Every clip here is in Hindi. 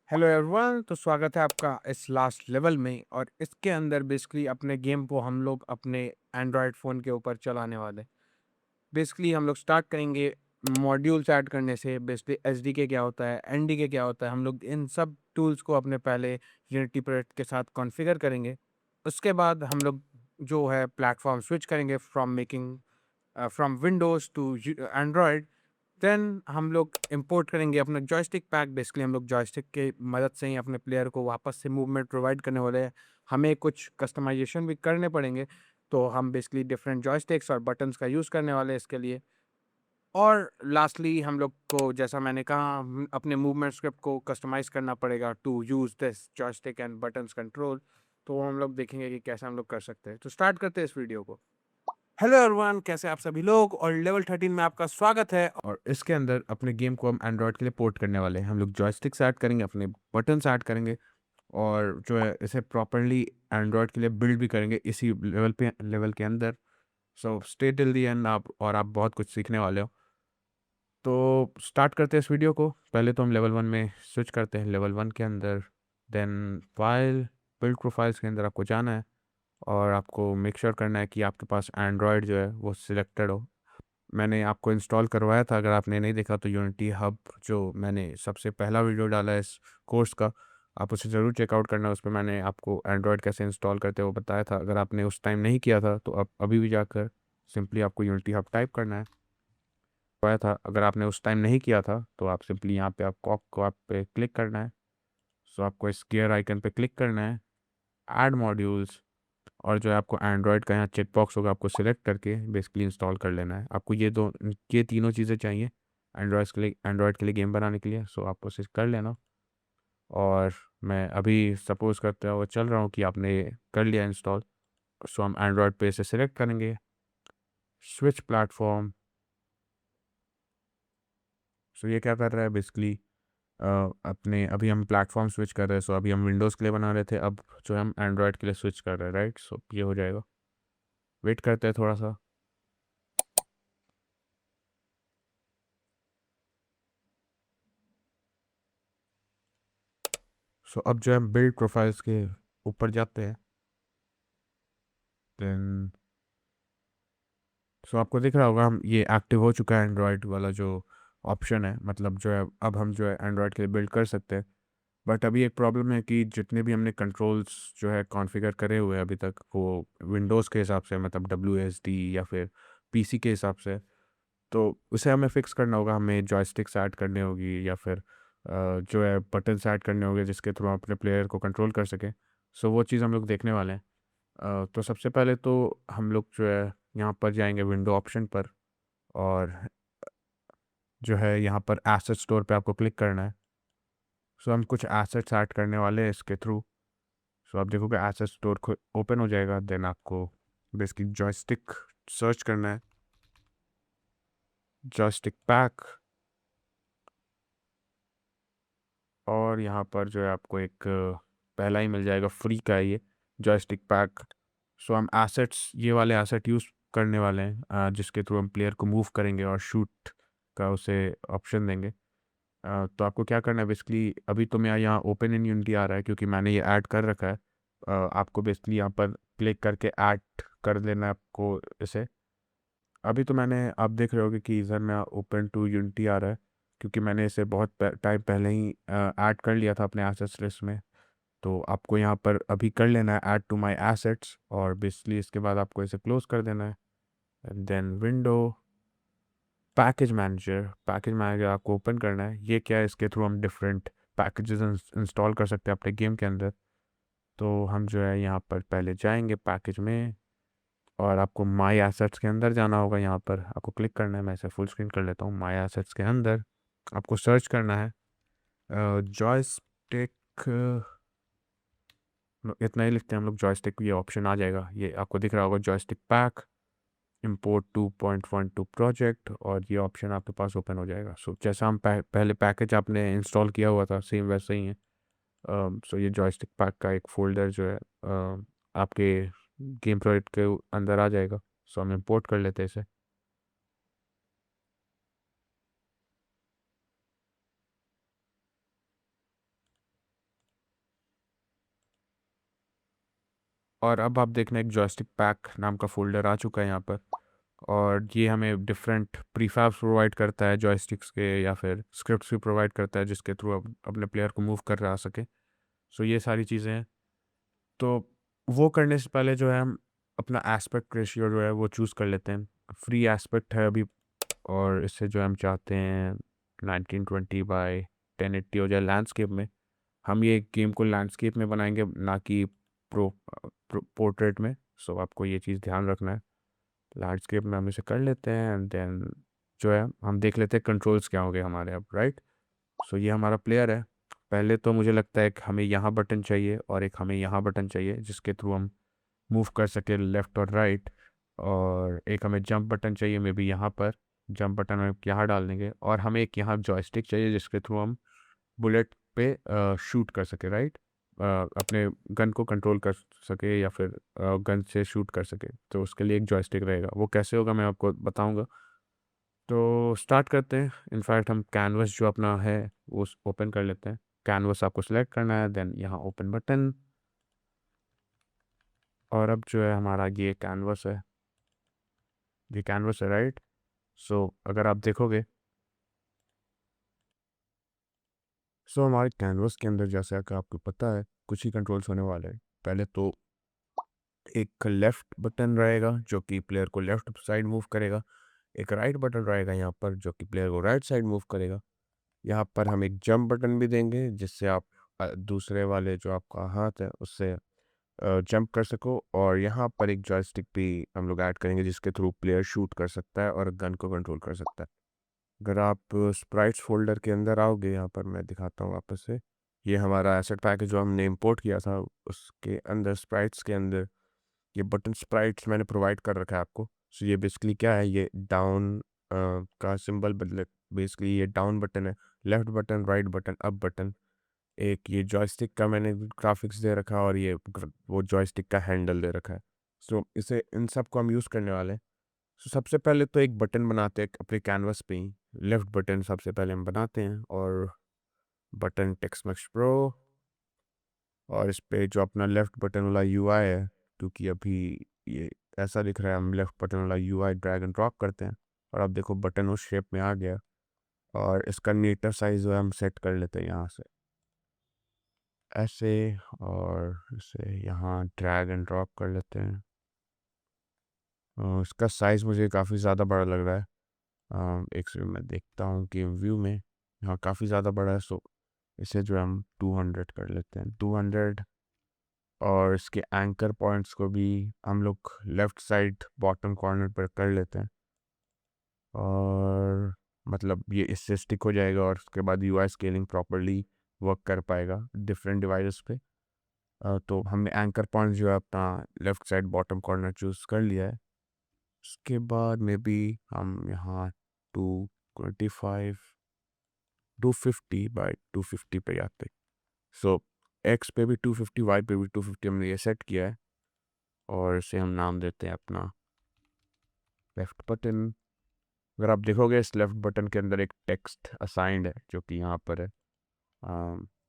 हेलो एवरीवन, तो स्वागत है आपका इस लास्ट लेवल में। और इसके अंदर बेसिकली अपने गेम को हम लोग अपने एंड्रॉयड फ़ोन के ऊपर चलाने वाले हैं। बेसिकली हम लोग स्टार्ट करेंगे मॉड्यूल्स ऐड करने से। बेसिकली एसडीके क्या होता है, एनडीके क्या होता है, हम लोग इन सब टूल्स को अपने पहले यूनिटी प्रोजेक्ट के साथ कॉन्फ़िगर करेंगे। उसके बाद हम लोग जो है प्लेटफ़ॉर्म स्विच करेंगे from Windows to Android. Then हम लोग इंपोर्ट करेंगे अपना जॉयस्टिक पैक। बेसिकली हम लोग जॉयस्टिक की मदद से ही अपने प्लेयर को वापस से मूवमेंट प्रोवाइड करने वाले हैं। हमें कुछ कस्टमाइजेशन भी करने पड़ेंगे, तो हम बेसिकली डिफरेंट जॉयस्टिक्स और बटन्स का यूज़ करने वाले हैं इसके लिए। और लास्टली हम लोग को, जैसा मैंने कहा, अपने मूवमेंट स्क्रिप्ट को कस्टमाइज़ करना पड़ेगा to use this joystick and buttons control. तो वो हम लोग देखेंगे कि कैसे हम लोग कर सकते हैं। तो स्टार्ट करते हैं इस वीडियो को। हेलो एवरीवन, कैसे आप सभी लोग, और लेवल 13 में आपका स्वागत है। और इसके अंदर अपने गेम को हम एंड्रॉयड के लिए पोर्ट करने वाले हैं। हम लोग जॉयस्टिक्स ऐड करेंगे, अपने बटन्स ऐड करेंगे, और जो है इसे प्रॉपर्ली एंड्रॉयड के लिए बिल्ड भी करेंगे इसी लेवल के अंदर। So stay till the end, आप बहुत कुछ सीखने वाले हो। तो स्टार्ट करते हैं इस वीडियो को। पहले तो हम लेवल 1 में स्विच करते हैं, लेवल 1 के अंदर। देन फाइल, बिल्ड प्रोफाइल्स के अंदर आपको जाना है, और आपको मेक श्योर करना है कि आपके पास एंड्रॉयड जो है वो सिलेक्टेड हो। मैंने आपको इंस्टॉल करवाया था, अगर आपने नहीं देखा तो यूनिटी हब, जो मैंने सबसे पहला वीडियो डाला है इस कोर्स का, आप उसे ज़रूर चेकआउट करना। उस पे मैंने आपको एंड्रॉयड कैसे इंस्टॉल करते हैं वो बताया था। अगर आपने उस टाइम नहीं किया था तो अब अभी भी जाकर सिंपली आपको यूनिटी हब टाइप करना है। पाया था, अगर आपने उस टाइम नहीं किया था तो आप सिंपली यहाँ पे आपको आप पे क्लिक करना है। सो आपको इस गियर आइकन पे क्लिक करना है, ऐड मॉड्यूल्स, और जो है आपको एंड्रॉयड का यहाँ चेक बॉक्स होगा, आपको सिलेक्ट करके बेसिकली इंस्टॉल कर लेना है। आपको ये तीनों चीज़ें चाहिए एंड्रॉयड के लिए गेम बनाने के लिए। सो आप उसे कर लेना। और मैं अभी सपोज़ करते हुए चल रहा हूँ कि आपने कर लिया इंस्टॉल। सो हम एंड्रॉयड पे इसे सिलेक्ट करेंगे, स्विच प्लेटफ़ॉर्म। सो ये क्या कर रहा है बेसिकली, अपने अभी हम प्लेटफ़ॉर्म स्विच कर रहे हैं। सो अभी हम विंडोज़ के लिए बना रहे थे, अब जो है हम एंड्रॉयड के लिए स्विच कर रहे हैं, राइट? सो ये हो जाएगा। वेट करते हैं थोड़ा-सा। सो अब जो है हम बिल्ड प्रोफाइल्स के ऊपर जाते हैं। देन सो आपको दिख रहा होगा, हम ये एक्टिव हो चुका है एंड्रॉयड वाला जो ऑप्शन है। मतलब जो है अब हम जो है एंड्रॉयड के लिए बिल्ड कर सकते हैं। बट अभी एक प्रॉब्लम है कि जितने भी हमने कंट्रोल्स जो है कॉन्फ़िगर करे हुए हैं अभी तक, वो विंडोज़ के हिसाब से, मतलब WSD या फिर पीसी के हिसाब से। तो उसे हमें फ़िक्स करना होगा, हमें जॉयस्टिक्स ऐड करनी होगी, या फिर जो है बटन्स ऐड करने होंगे जिसके थ्रू हम अपने प्लेयर को कंट्रोल कर सकें। सो वो चीज़ हम लोग देखने वाले हैं। तो सबसे पहले तो हम लोग जो है यहाँ पर जाएँगे विंडो ऑप्शन पर, और जो है यहाँ पर एसेट स्टोर पे आपको क्लिक करना है। सो हम कुछ एसेट्स ऐड करने वाले हैं इसके थ्रू। सो आप देखोगे एसेट स्टोर ओपन हो जाएगा। देन आपको बेसिकली जॉयस्टिक सर्च करना है, जॉयस्टिक पैक, और यहाँ पर जो है आपको एक पहला ही मिल जाएगा, फ्री का है ये जॉयस्टिक पैक। सो हम एसेट्स, ये वाले एसेट यूज़ करने वाले हैं, जिसके थ्रू हम प्लेयर को मूव करेंगे और शूट का उसे ऑप्शन देंगे। तो आपको क्या करना है बेसिकली, अभी तो मेरा यहाँ ओपन इन यूनिटी आ रहा है क्योंकि मैंने ये ऐड कर रखा है। आपको बेसिकली यहाँ पर क्लिक करके ऐड कर लेना है आपको इसे। अभी तो मैंने, आप देख रहे होगे कि इधर में ओपन टू यूनिटी आ रहा है क्योंकि मैंने इसे बहुत टाइम पहले ही ऐड कर लिया था अपने एसेट्स लिस्ट में। तो आपको यहाँ पर अभी कर लेना है ऐड टू माय एसेट्स, और बेसिकली इसके बाद आपको इसे क्लोज कर देना है। देन विंडो, पैकेज मैनेजर आपको ओपन करना है। ये क्या है, इसके थ्रू हम डिफरेंट पैकेजेस इंस्टॉल कर सकते हैं अपने गेम के अंदर। तो हम जो है यहाँ पर पहले जाएंगे पैकेज में, और आपको माई एसेट्स के अंदर जाना होगा। यहाँ पर आपको क्लिक करना है। मैं इसे फुल स्क्रीन कर लेता हूँ। माई एसेट्स के अंदर आपको सर्च करना है जॉयस्टिक, इतना ही लिखते हैं हम लोग जॉयस्टिक, ये ऑप्शन आ जाएगा। ये आपको दिख रहा होगा जॉयस्टिक पैक, इंपोर्ट 2.12 प्रोजेक्ट, और ये ऑप्शन आपके पास ओपन हो जाएगा। सो जैसा हम पहले पैकेज आपने इंस्टॉल किया हुआ था सेम वैसा ही है। सो ये जॉयस्टिक पैक का एक फ़ोल्डर जो है आपके गेम प्रोजेक्ट के अंदर आ जाएगा। सो हम इंपोर्ट कर लेते हैं इसे। और अब आप देखना एक जॉयस्टिक पैक नाम का फ़ोल्डर आ चुका है यहाँ पर, और ये हमें डिफरेंट प्रीफैब्स प्रोवाइड करता है जॉयस्टिक्स के, या फिर स्क्रिप्ट्स भी प्रोवाइड करता है जिसके थ्रू आप अपने प्लेयर को मूव कर रहा सके। सो ये सारी चीज़ें हैं। तो वो करने से पहले जो है हम अपना एस्पेक्ट रेशियो जो है वो चूज़ कर लेते हैं। फ्री एस्पेक्ट है अभी, और इससे जो हम चाहते हैं 1920 बाय 1080 हो जाए लैंडस्केप में। हम ये गेम को लैंडस्केप में बनाएंगे, ना कि पोर्ट्रेट में। सो आपको ये चीज़ ध्यान रखना है। लैंडस्केप में हम इसे कर लेते हैं, एंड देन जो है हम देख लेते हैं कंट्रोल्स क्या होंगे हमारे अब, राइट। सो ये हमारा प्लेयर है। पहले तो मुझे लगता है एक हमें यहाँ बटन चाहिए और एक हमें यहाँ बटन चाहिए जिसके थ्रू हम मूव कर सके लेफ़्ट और राइट। और एक हमें जंप बटन चाहिए, मे बी यहाँ पर जंप बटन हम यहाँ डाल देंगे। और हमें एक यहाँ जॉयस्टिक चाहिए जिसके थ्रू हम बुलेट पे शूट कर सके, राइट। अपने गन को कंट्रोल कर सके या फिर गन से शूट कर सके। तो उसके लिए एक जॉयस्टिक रहेगा। वो कैसे होगा मैं आपको बताऊंगा। तो स्टार्ट करते हैं। इनफैक्ट हम कैनवस जो अपना है वो ओपन कर लेते हैं। कैनवस आपको सेलेक्ट करना है, देन यहाँ ओपन बटन। और अब जो है हमारा ये कैनवस है, ये कैनवस है, राइट। सो अगर आप देखोगे, सो हमारे कैनवस के अंदर जैसा कि आपको पता है कुछ ही कंट्रोल्स होने वाले हैं। पहले तो एक लेफ़्ट बटन रहेगा जो कि प्लेयर को लेफ़्ट साइड मूव करेगा। एक राइट बटन रहेगा यहाँ पर जो कि प्लेयर को राइट साइड मूव करेगा। यहाँ पर हम एक जंप बटन भी देंगे जिससे आप दूसरे वाले जो आपका हाथ है उससे जंप कर सको। और यहाँ पर एक जॉयस्टिक भी हम लोग ऐड करेंगे जिसके थ्रू प्लेयर शूट कर सकता है और गन को कंट्रोल कर सकता है। अगर आप स्प्राइट्स फोल्डर के अंदर आओगे, यहाँ पर मैं दिखाता हूँ वापस से। ये हमारा एसेट पैक जो हमने इंपोर्ट किया था, उसके अंदर स्प्राइट्स के अंदर ये बटन स्प्राइट्स मैंने प्रोवाइड कर रखा है आपको। सो ये बेसिकली क्या है, ये डाउन का सिंबल बदले, बेसिकली ये डाउन बटन है, left button, right button, up button. एक ये जॉयस्टिक का मैंने ग्राफिक्स दे रखा है, और ये वो जॉयस्टिक का हैंडल दे रखा है। सो इसे इन सब को हम यूज़ करने वाले हैं। सो सबसे पहले तो एक बटन बनाते हैं अपने कैनवस पे ही। लेफ्ट बटन सबसे पहले हम बनाते हैं, और बटन टेक्समैक्स प्रो। और इस पे जो अपना लेफ्ट बटन वाला यूआई है, क्योंकि अभी ये ऐसा दिख रहा है, हम लेफ्ट बटन वाला यूआई ड्रैग एंड ड्रॉप करते हैं, और अब देखो बटन उस शेप में आ गया। और इसका मीटर साइज जो है हम सेट कर लेते हैं यहाँ से ऐसे, और इसे यहाँ ड्रैग एंड ड्रॉप कर लेते हैं। इसका साइज़ मुझे काफ़ी ज़्यादा बड़ा लग रहा है। एक सेकंड मैं देखता हूँ कि व्यू में, हाँ काफ़ी ज़्यादा बड़ा है। सो इसे जो है हम 200 कर लेते हैं, 200। और इसके एंकर पॉइंट्स को भी हम लोग लेफ़्ट साइड बॉटम कॉर्नर पर कर लेते हैं, और मतलब ये इससे स्टिक हो जाएगा, और उसके बाद यूआई स्केलिंग प्रॉपरली वर्क कर पाएगा डिफरेंट डिवाइसेस पे। तो हमने एंकर पॉइंट जो है अपना left side bottom corner choose कर लिया है। उसके बाद में भी हम यहाँ 225 250 बाई 250 पे आते। सो एक्स पे भी 250, वाई पे भी 250 हमने ये सेट किया है। और इसे हम नाम देते हैं अपना लेफ्ट बटन। अगर आप देखोगे इस लेफ्ट बटन के अंदर एक टेक्स्ट असाइंड है जो कि यहाँ पर है,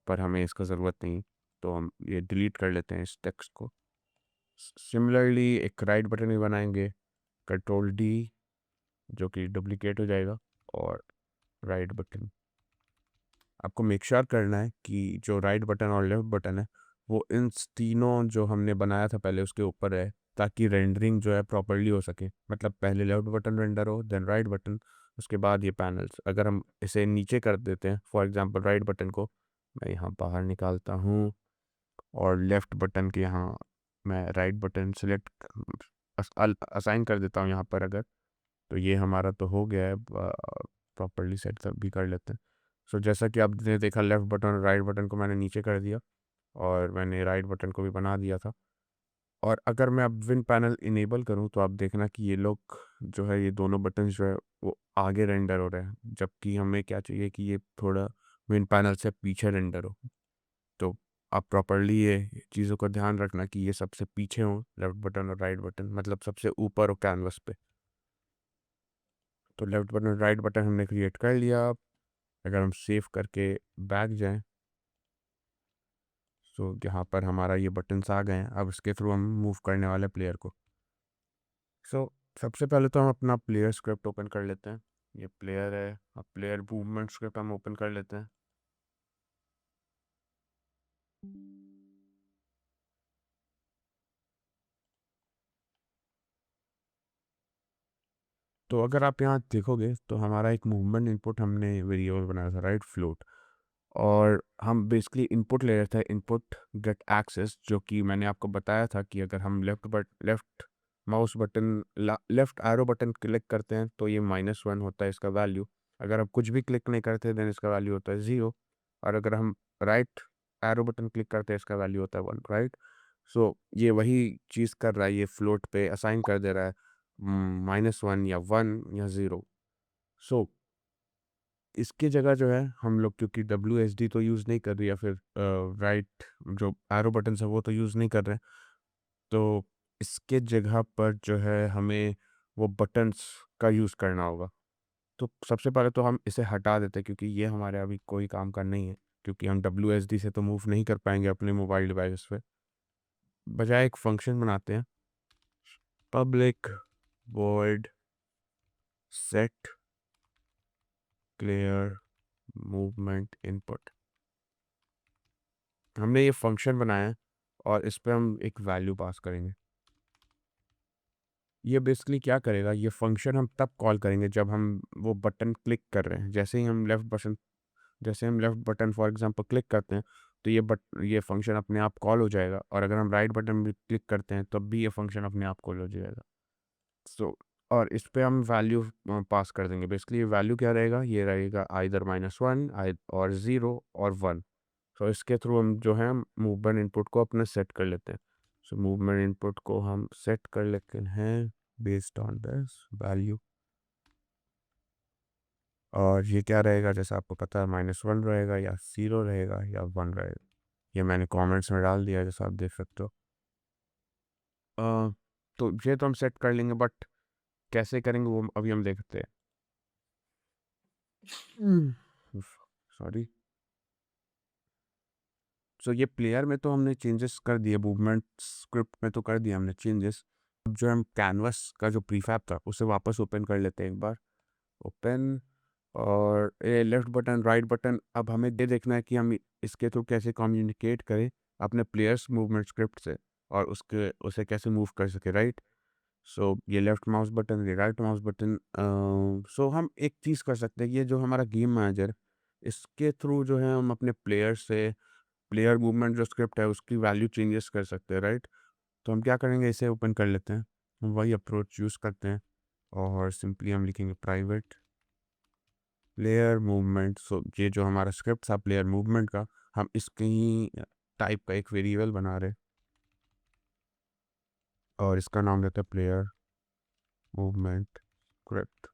पर हमें इसका ज़रूरत नहीं, तो हम ये डिलीट कर लेते हैं इस टेक्स्ट को। सिमिलरली एक राइट बटन भी बनाएंगे, कंट्रोल डी, जो कि डुप्लीकेट हो जाएगा, और राइट बटन। आपको मेक श्योर करना है कि जो राइट बटन और लेफ्ट बटन है वो इन तीनों जो हमने बनाया था पहले उसके ऊपर है, ताकि रेंडरिंग जो है प्रॉपरली हो सके। मतलब पहले लेफ्ट बटन रेंडर हो, देन राइट बटन, उसके बाद ये पैनल्स। अगर हम इसे नीचे कर देते हैं, फॉर एग्जांपल राइट बटन को मैं यहाँ बाहर निकालता हूँ, और लेफ्ट बटन के यहाँ मैं राइट बटन सेलेक्ट असाइन कर देता हूँ यहाँ पर, अगर तो ये हमारा तो हो गया है। प्रॉपरली सेट भी कर लेते हैं। सो जैसा कि आपने देखा, लेफ्ट बटन और राइट बटन को मैंने नीचे कर दिया, और मैंने राइट बटन को भी बना दिया था। और अगर मैं अब विन पैनल इनेबल करूं तो आप देखना कि ये लोग जो है, ये दोनों बटन जो है वो आगे रेंडर हो रहे हैं, जबकि हमें क्या चाहिए कि ये थोड़ा विन पैनल से पीछे रेंडर हो। तो आप प्रॉपरली ये चीज़ों का ध्यान रखना कि ये सबसे पीछे हो, लेफ्ट बटन और राइट बटन, मतलब सबसे ऊपर हो कैनवस पे। तो लेफ्ट बटन राइट बटन हमने क्रिएट कर लिया। अगर हम सेव करके बैक जाएं, सो यहाँ पर हमारा ये बटन्स आ गए हैं। अब इसके थ्रू हम मूव करने वाले प्लेयर को। सो सबसे पहले तो हम अपना प्लेयर स्क्रिप्ट ओपन कर लेते हैं। ये प्लेयर है, अब प्लेयर मूवमेंट स्क्रिप्ट हम ओपन कर लेते हैं। तो अगर आप यहाँ देखोगे तो हमारा एक मूवमेंट इनपुट हमने वेरिएबल बनाया था, राइट, फ्लोट। और हम बेसिकली इनपुट ले रहे थे, इनपुट गेट एक्सेस, जो कि मैंने आपको बताया था कि अगर हम left mouse button left arrow button click करते हैं तो ये -1 होता है इसका वैल्यू। अगर हम कुछ भी क्लिक नहीं करते देन इसका वैल्यू होता है 0। और अगर हम राइट एरो बटन क्लिक करते हैं इसका वैल्यू होता है 1, राइट। सो ये वही चीज़ कर रहा है, ये फ्लोट पे असाइन कर दे रहा है -1 या 1 या 0। सो इसकी जगह जो है हम लोग, क्योंकि WSD तो यूज़ नहीं कर रही, या फिर राइट जो एरो बटन है वो तो यूज़ नहीं कर रहे हैं, तो इसके जगह पर जो है हमें वो बटन्स का यूज़ करना होगा। तो सबसे पहले तो हम इसे हटा देते हैं, क्योंकि ये हमारे अभी कोई काम का नहीं है, क्योंकि हम WSD से तो मूव नहीं कर पाएंगे अपने मोबाइल डिवाइस पे। बजाय एक फंक्शन बनाते हैं, public void set clear movement input. हमने ये फंक्शन बनाया है और इस पे हम एक वैल्यू पास करेंगे। ये बेसिकली क्या करेगा, ये फंक्शन हम तब कॉल करेंगे जब हम वो बटन क्लिक कर रहे हैं। जैसे हम left button for example click करते हैं तो ये फंक्शन अपने आप कॉल हो जाएगा, और अगर हम राइट बटन भी क्लिक करते हैं तब भी ये फंक्शन अपने आप कॉल हो जाएगा। सो और इस पे हम वैल्यू पास कर देंगे। बेसिकली ये वैल्यू क्या रहेगा, ये रहेगा आइदर -1 और 0 और 1। सो इसके थ्रू हम जो है मूवमेंट इनपुट को अपने सेट कर लेते हैं। सो मूवमेंट इनपुट को हम सेट कर लेते हैं बेस्ड ऑन दिस वैल्यू। और ये क्या रहेगा, जैसे आपको पता है, -1 रहेगा या 0 रहेगा या 1 रहेगा। ये मैंने कमेंट्स में डाल दिया जैसा आप देख सकते हो। तो ये तो हम सेट कर लेंगे, बट कैसे करेंगे वो अभी हम देखते हैं। सॉरी। सो ये प्लेयर में तो हमने चेंजेस कर दिए, मूवमेंट स्क्रिप्ट में तो कर दिया हमने चेंजेस। अब जो हम कैनवस का जो प्रीफैब था उसे वापस ओपन कर लेते हैं एक बार। ओपन, और ये लेफ्ट बटन राइट बटन, अब हमें ये देखना है कि हम इसके थ्रू कैसे कम्युनिकेट करें अपने प्लेयर्स मूवमेंट स्क्रिप्ट से, और उसे कैसे मूव कर सके, राइट। सो ये लेफ्ट माउस बटन, ये राइट माउस बटन। सो हम एक चीज़ कर सकते हैं, ये जो हमारा गेम मैनेजर, इसके थ्रू जो है हम अपने प्लेयर से प्लेयर मूवमेंट जो स्क्रिप्ट है उसकी वैल्यू चेंजेस कर सकते हैं, राइट। तो हम क्या करेंगे, इसे ओपन कर लेते हैं, हम वही अप्रोच यूज़ करते हैं, और सिंपली हम लिखेंगे प्राइवेट प्लेयर मूवमेंट। सो ये जो हमारा स्क्रिप्ट था प्लेयर मूवमेंट का, हम इसके ही टाइप का एक वेरिएबल बना रहे, और इसका नाम देते हैं प्लेयर मूवमेंट स्क्रिप्ट।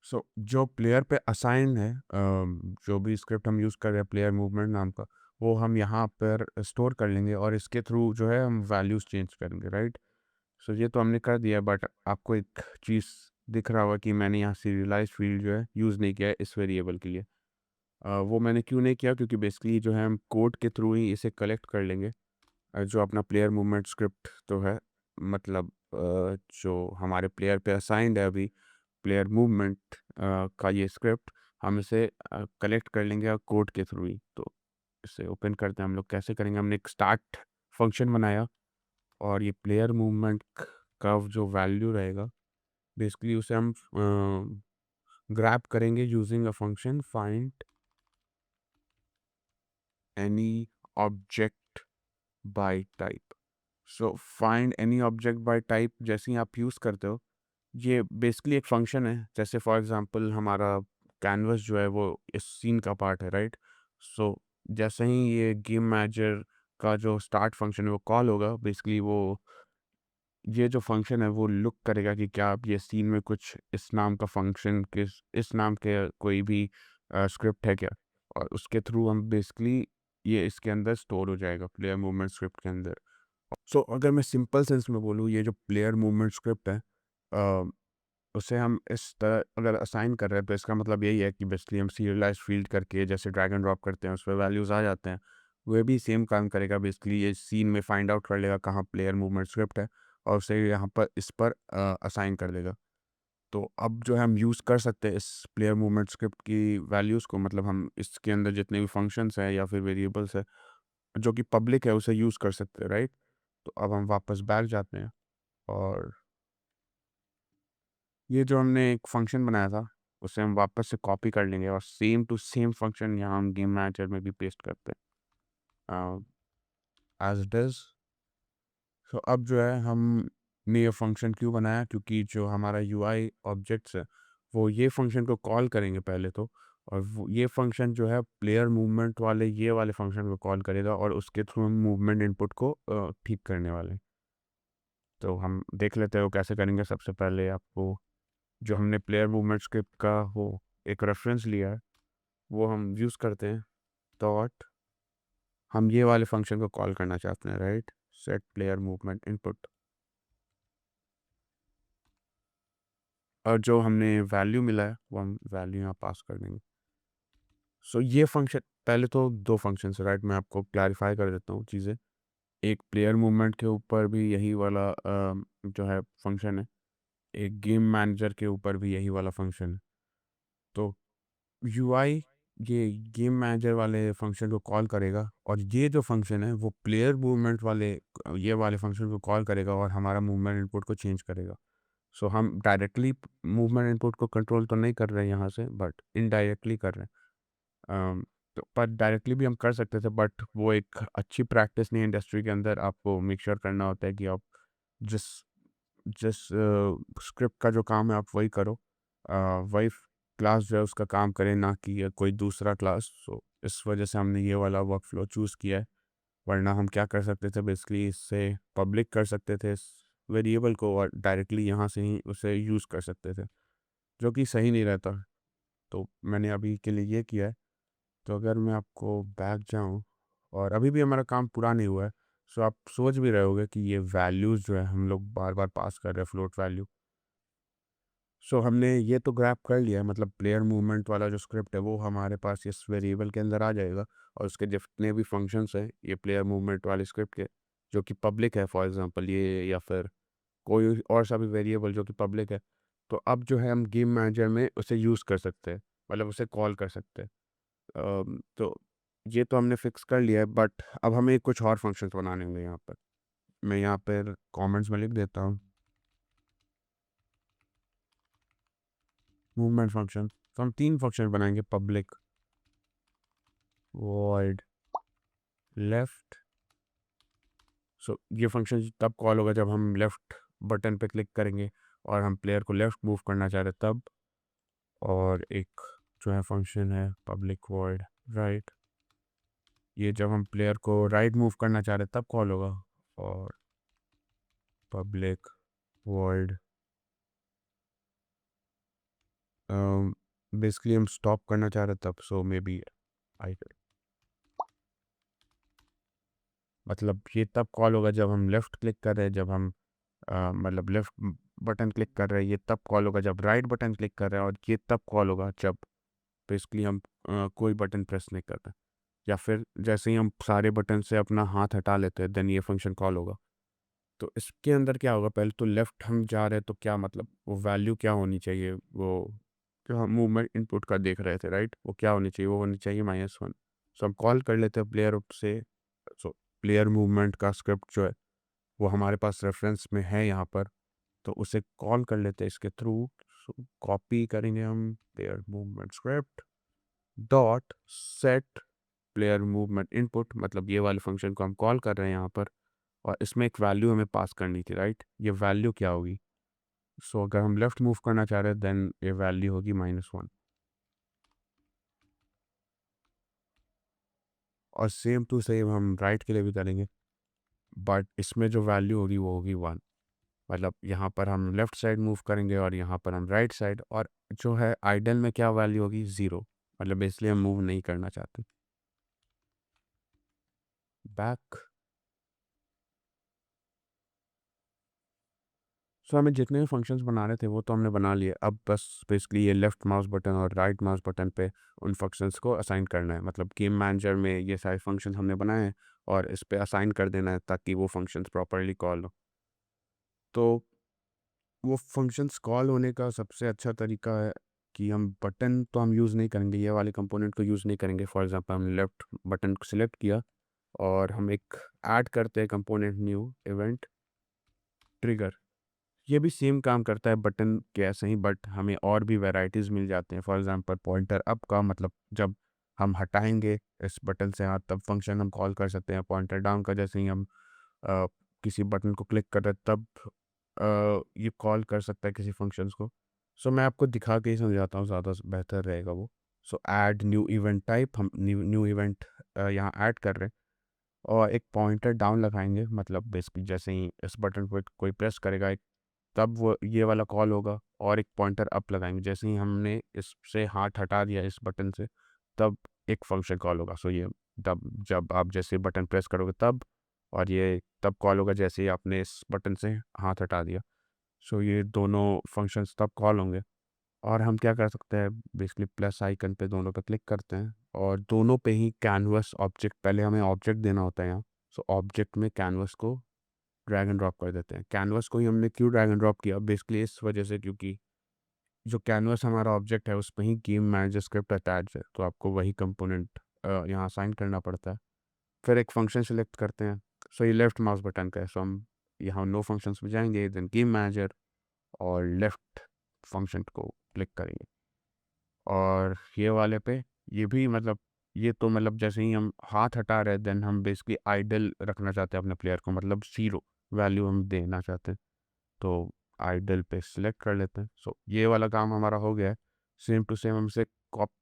सो जो प्लेयर पे असाइन है, जो भी स्क्रिप्ट हम यूज़ कर रहे हैं प्लेयर मूवमेंट नाम का, वो हम यहाँ पर स्टोर कर लेंगे, और इसके थ्रू जो है हम वैल्यूज़ चेंज करेंगे, राइट। सो ये तो हमने कर दिया, बट आपको एक चीज़ दिख रहा होगा कि मैंने यहाँ सीरियलाइज फील्ड जो है यूज़ नहीं किया है इस वेरिएबल के लिए। वो मैंने क्यों नहीं किया, क्योंकि बेसिकली जो है हम कोड के थ्रू ही इसे कलेक्ट कर लेंगे। जो अपना प्लेयर मूवमेंट स्क्रिप्ट तो है, मतलब जो हमारे प्लेयर पे असाइंड है अभी प्लेयर मूवमेंट का ये स्क्रिप्ट, हम इसे कलेक्ट कर लेंगे कोड के थ्रू ही। तो इसे ओपन करते हैं, हम लोग कैसे करेंगे, हमने एक स्टार्ट फंक्शन बनाया, और ये प्लेयर मूवमेंट का जो वैल्यू रहेगा बेसिकली उसे हम ग्रैब करेंगे using a function find any object by type. So find any object by type जैसे ही आप यूज़ करते हो, ये बेसिकली एक फंक्शन है। जैसे फॉर एग्जांपल हमारा कैनवस जो है वो इस सीन का पार्ट है, राइट। सो जैसे ही ये गेम मैनेजर का जो स्टार्ट फंक्शन है वो कॉल होगा, बेसिकली वो ये जो फंक्शन है वो लुक करेगा कि क्या आप ये सीन में कुछ इस नाम का फंक्शन इस नाम के कोई भी स्क्रिप्ट है क्या, और उसके थ्रू हम बेसिकली ये इसके अंदर स्टोर हो जाएगा प्लेयर मूवमेंट स्क्रिप्ट के अंदर। सो अगर मैं सिंपल सेंस में बोलूँ, ये जो प्लेयर मूवमेंट स्क्रिप्ट है, उसे हम इस तरह अगर असाइन कर रहे हैं तो इसका मतलब यही है कि बेसिकली हम सीरियलाइज फील्ड करके जैसे ड्रैग एंड ड्रॉप करते हैं उस पर वैल्यूज़ आ जाते हैं, वह भी सेम काम करेगा। बेसिकली ये सीन में फाइंड आउट कर लेगा कहाँ प्लेयर मूवमेंट स्क्रिप्ट है और उसे यहाँ पर इस पर असाइन कर देगा। तो अब जो है हम यूज़ कर सकते हैं इस प्लेयर मूवमेंट स्क्रिप्ट की वैल्यूज़ को, मतलब हम इसके अंदर जितने भी फंक्शंस हैं या फिर वेरिएबल्स है जो कि पब्लिक है उसे यूज़ कर सकते हैं, राइट। तो अब हम वापस बैक जाते हैं और ये जो हमने एक फंक्शन बनाया था उसे हम वापस से कॉपी कर लेंगे और सेम टू सेम फंक्शन यहाँ हम गेम मैनेजर में भी पेस्ट करते हैं एज इट इज़। तो अब जो है हमने ये फंक्शन क्यों बनाया, क्योंकि जो हमारा यूआई ऑब्जेक्ट्स है वो ये फंक्शन को कॉल करेंगे पहले तो, और वो ये फंक्शन जो है प्लेयर मूवमेंट वाले ये वाले फंक्शन को कॉल करेगा और उसके थ्रू हम मूवमेंट इनपुट को ठीक करने वाले हैं। तो हम देख लेते हैं वो कैसे करेंगे। सबसे पहले आपको जो हमने प्लेयर मूवमेंट स्क्रिप्ट का वो एक रेफरेंस लिया है वो हम यूज़ करते हैं। डॉट हम ये वाले फंक्शन को कॉल करना चाहते हैं, right, set player movement input, और जो हमने वैल्यू मिला है वो हम वैल्यू यहाँ पास कर देंगे। सो ये फंक्शन पहले तो दो फंक्शन है, राइट, मैं आपको क्लैरिफाई कर देता हूँ चीज़ें। एक प्लेयर मूवमेंट के ऊपर भी यही वाला जो है फंक्शन है, एक गेम मैनेजर के ऊपर भी यही वाला फंक्शन है। तो यूआई ये गेम मैनेजर वाले फंक्शन को कॉल करेगा और ये जो फंक्शन है वो प्लेयर मूवमेंट वाले ये वाले फंक्शन को कॉल करेगा और हमारा मूवमेंट इनपुट को चेंज करेगा। सो हम डायरेक्टली मूवमेंट इनपुट को कंट्रोल तो नहीं कर रहे हैं यहाँ से, बट इनडायरेक्टली कर रहे हैं। तो पर डायरेक्टली भी हम कर सकते थे, बट वो एक अच्छी प्रैक्टिस नहीं है इंडस्ट्री के अंदर। आपको मेक श्योर करना होता है कि आप जिस जिस स्क्रिप्ट का जो काम है आप वही करो, वही क्लास जो है उसका काम करें, ना कि कोई दूसरा क्लास। सो इस वजह से हमने ये वाला वर्क फ्लो चूज़ किया है। वरना हम क्या कर सकते थे, बेसिकली इससे पब्लिक कर सकते थे इस वेरिएबल को और डायरेक्टली यहाँ से ही उसे यूज़ कर सकते थे, जो कि सही नहीं रहता। तो मैंने अभी के लिए ये किया है। तो अगर मैं आपको बैक जाऊँ और अभी भी हमारा काम पूरा नहीं हुआ है, सो आप सोच भी रहे होगे कि ये वैल्यूज़ जो है हम लोग बार बार पास कर रहे हैं फ्लोट वैल्यू। सो हमने ये तो ग्रैब कर लिया है, मतलब प्लेयर मूवमेंट वाला जो स्क्रिप्ट है वो हमारे पास इस वेरिएबल के अंदर आ जाएगा और उसके जितने भी फंक्शंस हैं ये प्लेयर मूवमेंट वाले स्क्रिप्ट के जो कि पब्लिक है, फॉर एग्जांपल ये, या फिर कोई और सा भी वेरिएबल जो कि पब्लिक है। तो अब जो है हम गेम मैनेजर में उसे यूज़ कर सकते हैं, मतलब उसे कॉल कर सकते हैं। तो ये तो हमने फिक्स कर लिया है, बट अब हमें कुछ और फंक्शंस बनाने होंगे यहाँ पर। मैं यहाँ पर कमेंट्स में लिख देता हूँ मूवमेंट फंक्शन। तो हम तीन फंक्शन बनाएंगे, पब्लिक, वॉइड, लेफ्ट। सो ये फंक्शन तब कॉल होगा जब हम लेफ्ट बटन पे क्लिक करेंगे और हम प्लेयर को लेफ्ट मूव करना चाह रहे तब। और एक जो है फंक्शन है पब्लिक वॉइड राइट, ये जब हम प्लेयर को राइट मूव करना चाह रहे तब कॉल होगा। और पब्लिक वॉइड बेसिकली हम स्टॉप करना चाह रहे तब, सो मे बी आई, मतलब ये तब कॉल होगा जब हम लेफ़्ट क्लिक कर रहे हैं, जब हम मतलब लेफ़्ट बटन क्लिक कर रहे हैं, ये तब कॉल होगा जब राइट बटन क्लिक कर रहे हैं, और ये तब कॉल होगा जब बेसिकली हम कोई बटन प्रेस नहीं कर रहे, या फिर जैसे ही हम सारे बटन से अपना हाथ हटा लेते हैं देन ये फंक्शन कॉल होगा। तो इसके अंदर क्या होगा, पहले तो लेफ़्ट हम जा रहे हैं तो क्या मतलब वो वैल्यू क्या होनी चाहिए, वो जो हम मूवमेंट इनपुट का देख रहे थे, राइट, वो क्या होनी चाहिए, वो होनी चाहिए -1। सो हम कॉल कर लेते हैं प्लेयर से। सो प्लेयर मूवमेंट का स्क्रिप्ट जो है वो हमारे पास रेफरेंस में है यहाँ पर, तो उसे कॉल कर लेते हैं इसके थ्रू। सो कॉपी करेंगे हम player movement script dot set player movement input, मतलब ये वाले फंक्शन को हम कॉल कर रहे हैं यहाँ पर, और इसमें एक वैल्यू हमें पास करनी थी, राइट। ये वैल्यू क्या होगी, सो अगर हम लेफ्ट मूव करना चाह रहे हैं देन ये वैल्यू होगी -1। और सेम टू सेम हम राइट के लिए भी करेंगे, बट इसमें जो वैल्यू होगी वो होगी 1। मतलब यहाँ पर हम लेफ़्ट साइड मूव करेंगे और यहाँ पर हम राइट साइड, और जो है आइडल में क्या वैल्यू होगी 0, मतलब इसलिए हम मूव नहीं करना चाहते। बैक। सो हमें जितने भी फंक्शंस बनाने थे वो तो हमने बना लिए। अब बस बेसिकली ये लेफ्ट माउस बटन और राइट माउस बटन पे उन फंक्शंस को असाइन करना है। मतलब गेम मैनेजर में ये सारे फंक्शंस हमने बनाए हैं और इस पे असाइन कर देना है ताकि वो फंक्शंस प्रॉपर्ली कॉल हो। तो वो फंक्शंस कॉल होने का सबसे अच्छा तरीका है कि हम बटन तो हम यूज़ नहीं करेंगे, ये वाले कंपोनेंट को यूज़ नहीं करेंगे। फॉर एग्जांपल हम लेफ्ट बटन को सिलेक्ट किया और हम एक ऐड करते हैं कंपोनेंट न्यू इवेंट ट्रिगर। ये भी सेम काम करता है बटन के ऐसे ही, बट हमें और भी वैरायटीज़ मिल जाते हैं। फॉर एग्जांपल पॉइंटर अप का मतलब जब हम हटाएंगे इस बटन से हाथ तब फंक्शन हम कॉल कर सकते हैं। पॉइंटर डाउन का जैसे ही हम अ, किसी बटन को क्लिक कर रहे हैं तब ये कॉल कर सकता है किसी फंक्शंस को। सो मैं आपको दिखा के ही समझाता हूँ, ज़्यादा बेहतर रहेगा वो। सो ऐड न्यू इवेंट टाइप, हम न्यू न्यू इवेंट यहाँ ऐड कर रहे हैं और एक पॉइंटर डाउन लगाएंगे। मतलब बेसिकली जैसे ही इस बटन को कोई प्रेस करेगा एक, तब वो ये वाला कॉल होगा। और एक पॉइंटर अप लगाएंगे, जैसे ही हमने इससे हाथ हटा दिया इस बटन से तब एक फंक्शन कॉल होगा। सो ये तब जब आप जैसे बटन प्रेस करोगे तब, और ये तब कॉल होगा जैसे ही आपने इस बटन से हाथ हटा दिया। सो ये दोनों फंक्शंस तब कॉल होंगे। और हम क्या कर सकते हैं, बेसिकली प्लस आइकन पे दोनों पे क्लिक करते हैं और दोनों पे ही कैनवस ऑब्जेक्ट, पहले हमें ऑब्जेक्ट देना होता है यहाँ। सो ऑब्जेक्ट में कैनवस को ड्रैग एंड ड्रॉप कर देते हैं। कैनवस को ही हमने क्यों ड्रैग एंड ड्रॉप किया, बेसिकली इस वजह से क्योंकि जो कैनवस हमारा ऑब्जेक्ट है उसमें ही गेम मैनेजर स्क्रिप्ट अटैच है, तो आपको वही कंपोनेंट यहाँ असाइन करना पड़ता है। फिर एक फंक्शन सेलेक्ट करते हैं। सो ये लेफ्ट माउस बटन का है, सो हम यहाँ नो फंक्शंस में जाएंगे, देन गेम मैनेजर और लेफ्ट फंक्शन को क्लिक करेंगे। और ये वाले पे ये भी मतलब ये तो मतलब जैसे ही हम हाथ हटा रहे हैं देन हम बेसिकली आइडल रखना चाहते हैं अपने प्लेयर को, मतलब ज़ीरो वैल्यू हम देना चाहते हैं। तो आइडल पे सिलेक्ट कर लेते हैं। सो ये वाला काम हमारा हो गया है। सेम टू सेम हम इसे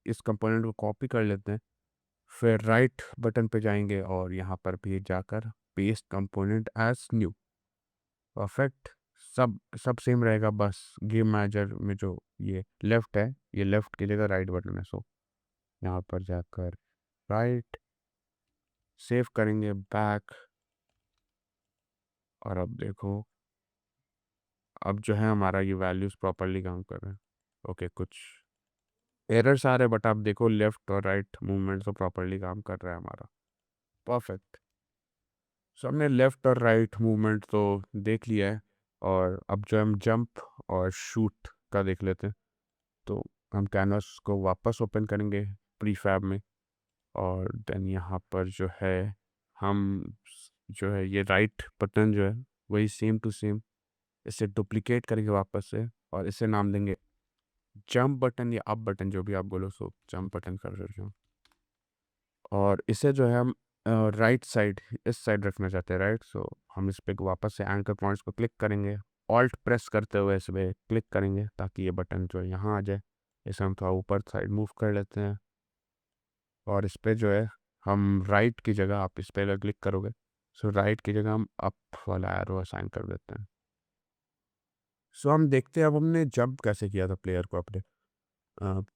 इस कंपोनेंट को कॉपी कर लेते हैं। फिर राइट बटन पे जाएंगे और यहाँ पर भी जाकर paste component as new. Perfect. सब सब सेम रहेगा, बस गेम मैनेजर में जो ये लेफ्ट है ये लेफ्ट की जगह राइट बटन है। सो यहाँ पर जाकर राइट सेव करेंगे बैक। और अब देखो, अब जो है हमारा ये वैल्यूज़ प्रॉपरली काम कर रहे हैं। ओके, कुछ एरर्स आ रहे हैं बट आप देखो लेफ्ट और राइट मूवमेंट तो प्रॉपरली काम कर रहा है हमारा। परफेक्ट। सो हमने लेफ्ट और राइट मूवमेंट तो देख लिया है। और अब जो हम जंप और शूट का देख लेते हैं। तो हम कैनवास को वापस ओपन करेंगे प्रीफैब में। और देन यहाँ पर जो है हम जो है ये राइट बटन जो है वही सेम टू सेम इसे डुप्लीकेट करेंगे वापस से और इसे नाम देंगे जंप बटन या अप बटन, जो भी आप बोलो। सो जंप बटन कर रहे हो और इसे जो है हम राइट साइड इस साइड रखना चाहते हैं, राइट। सो हम इस पे वापस से एंकर पॉइंट्स को क्लिक करेंगे, ऑल्ट प्रेस करते हुए इस पे क्लिक करेंगे ताकि ये बटन जो है यहाँ आ जाए। इसे हम थोड़ा ऊपर साइड मूव कर लेते हैं और इस पे जो है हम राइट की जगह, आप इस पे अगर क्लिक करोगे सो राइट की जगह हम अप वाला एरो असाइन कर देते हैं। सो हम देखते हैं अब हमने जंप कैसे किया था प्लेयर को अपने।